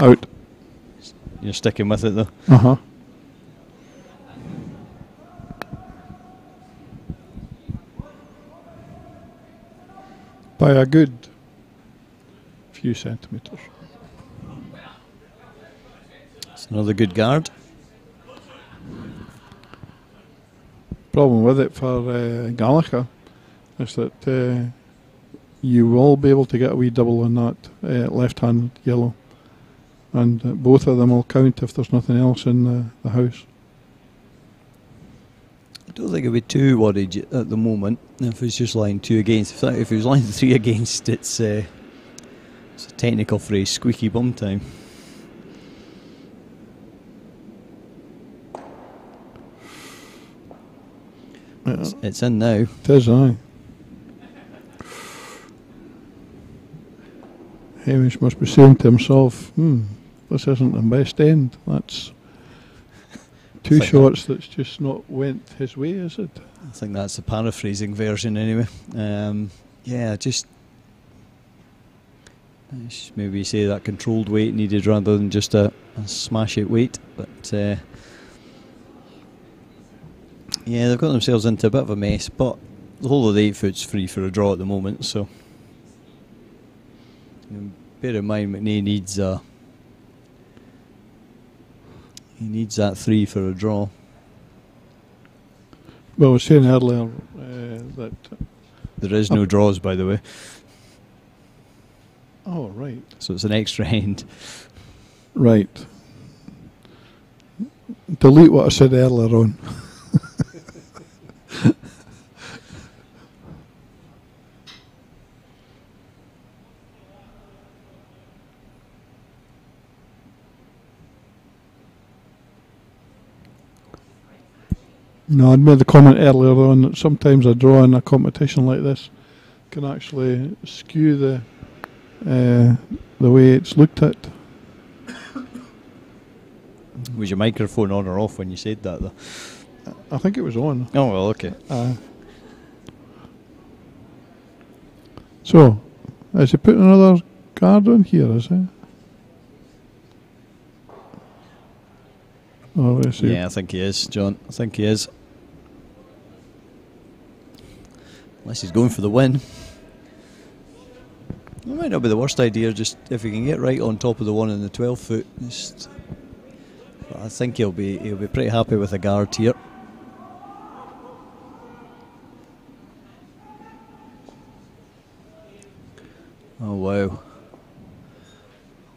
Out. You're sticking with it though? Uh-huh. By a good few centimetres. It's another good guard. Problem with it for Gallagher is that you will be able to get a wee double on that left-hand yellow, and both of them will count if there's nothing else in the house. I don't think I'd be too worried at the moment if he's just line 2 against. If he was line 3 against, it's a technical phrase, squeaky bum time. Yeah. It's in now. It is, aye. Hamish must be saying to himself, this isn't the best end. That's two shots that's just not went his way, is it? I think that's the paraphrasing version anyway. Yeah, just maybe say that controlled weight needed rather than just a smash it weight. But yeah, they've got themselves into a bit of a mess, but the whole of the 8 foot's free for a draw at the moment, so bear in mind McNay needs that 3 for a draw. Well, I was saying earlier that there is no draws, by the way. Oh, right. So it's an extra end. Right. Delete what I said earlier on. No, I'd made the comment earlier on that sometimes a draw in a competition like this can actually skew the way it's looked at. Was your microphone on or off when you said that, though? I think it was on. Oh, well, okay. So, has he put another card on here, is he? Oh, let's see. Yeah, I think he is, John. I think he is. Unless he's going for the win. It might not be the worst idea, just if he can get right on top of the one in the 12 foot. But I think he'll be pretty happy with a guard here. Oh wow.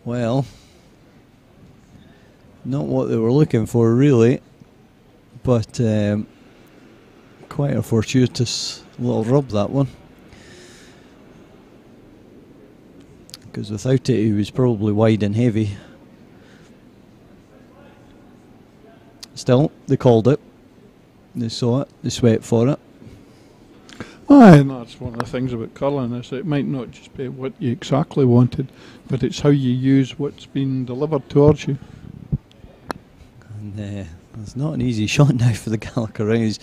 Well, not what they were looking for really, but quite a fortuitous little rub, that one. Because without it he was probably wide and heavy. Still, they called it. They saw it. They sweat for it. Aye, and that's one of the things about curling, is it might not just be what you exactly wanted, but it's how you use what's been delivered towards you. And it's not an easy shot now for the Gallagher. He's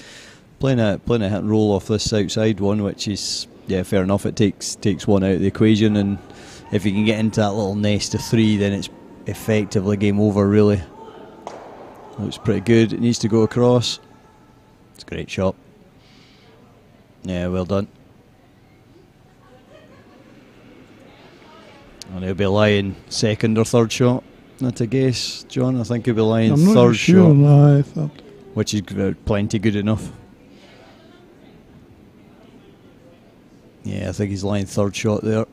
playing a hit and roll off this outside one, which is yeah, fair enough. It takes one out of the equation, and if you can get into that little nest of 3, then it's effectively game over, really. Looks pretty good. It needs to go across. It's a great shot. Yeah, well done. And he'll be lying second or third shot, that's a guess, John. I think he'll be lying I'm not third sure, shot. no, I thought. Which is plenty good enough. Yeah, I think he's lying third shot there.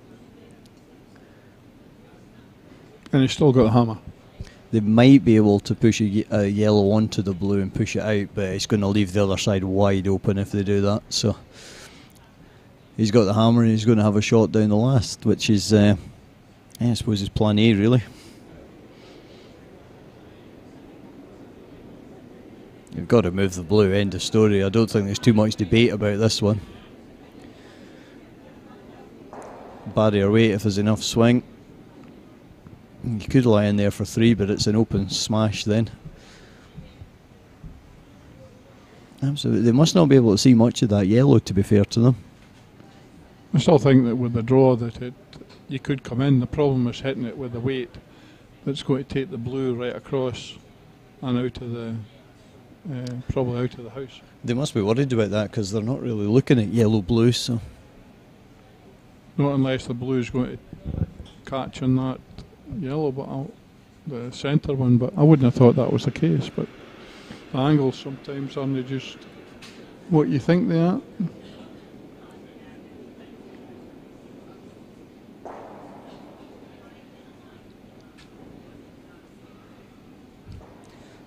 And he's still got the hammer. They might be able to push a yellow onto the blue and push it out, but it's going to leave the other side wide open if they do that. So he's got the hammer and he's going to have a shot down the last, which is, I suppose, his plan A, really. You've got to move the blue, end of story. I don't think there's too much debate about this one. Barrier weight if there's enough swing. You could lie in there for 3, but it's an open smash then. Absolutely. They must not be able to see much of that yellow, to be fair to them. I still think that with the draw that you could come in. The problem is hitting it with the weight that's going to take the blue right across and out of the probably out of the house. They must be worried about that because they're not really looking at yellow-blue, so... Not unless the blue is going to catch on that yellow, but the centre one. But I wouldn't have thought that was the case. But the angles sometimes aren't just what you think they are.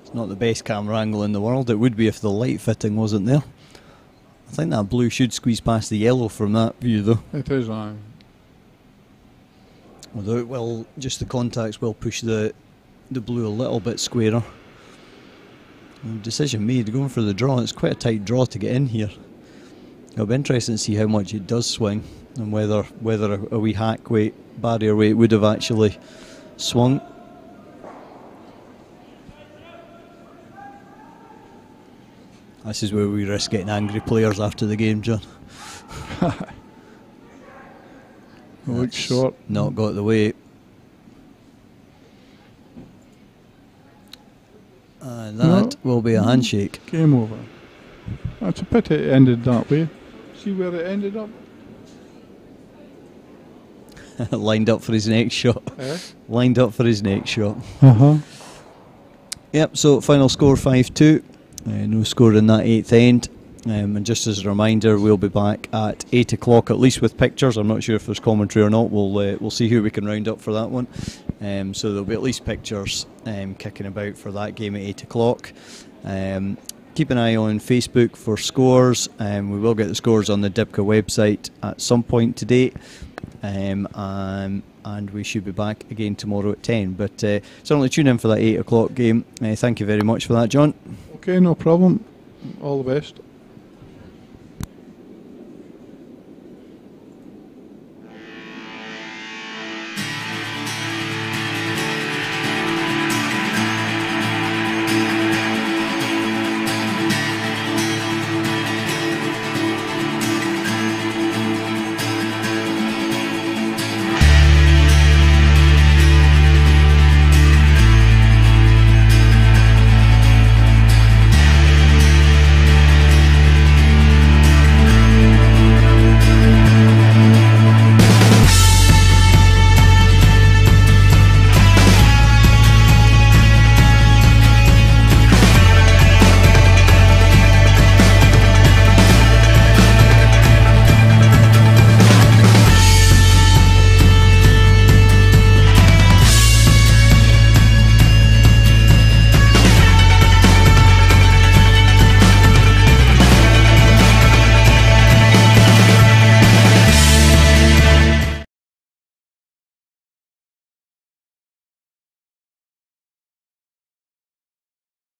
It's not the best camera angle in the world. It would be if the light fitting wasn't there. I think that blue should squeeze past the yellow from that view, though. It is, aye. Although it will, just the contacts will push the blue a little bit squarer. Decision made, going for the draw. It's quite a tight draw to get in here. It'll be interesting to see how much it does swing and whether a wee hack weight, barrier weight would have actually swung. This is where we risk getting angry players after the game, John. Looks short. Not got the weight. And that will be a handshake. Game over. That's a pity it ended that way. See where it ended up? Lined up for his next shot. Lined up for his next shot. Yep, so final score 5-2. No score in that 8th end. And just as a reminder, we'll be back at 8 o'clock, at least with pictures. I'm not sure if there's commentary or not. We'll see who we can round up for that one. So there'll be at least pictures kicking about for that game at 8 o'clock. Keep an eye on Facebook for scores. We will get the scores on the Dipka website at some point today. And we should be back again tomorrow at 10. But certainly tune in for that 8 o'clock game. Thank you very much for that, John. Okay, no problem. All the best.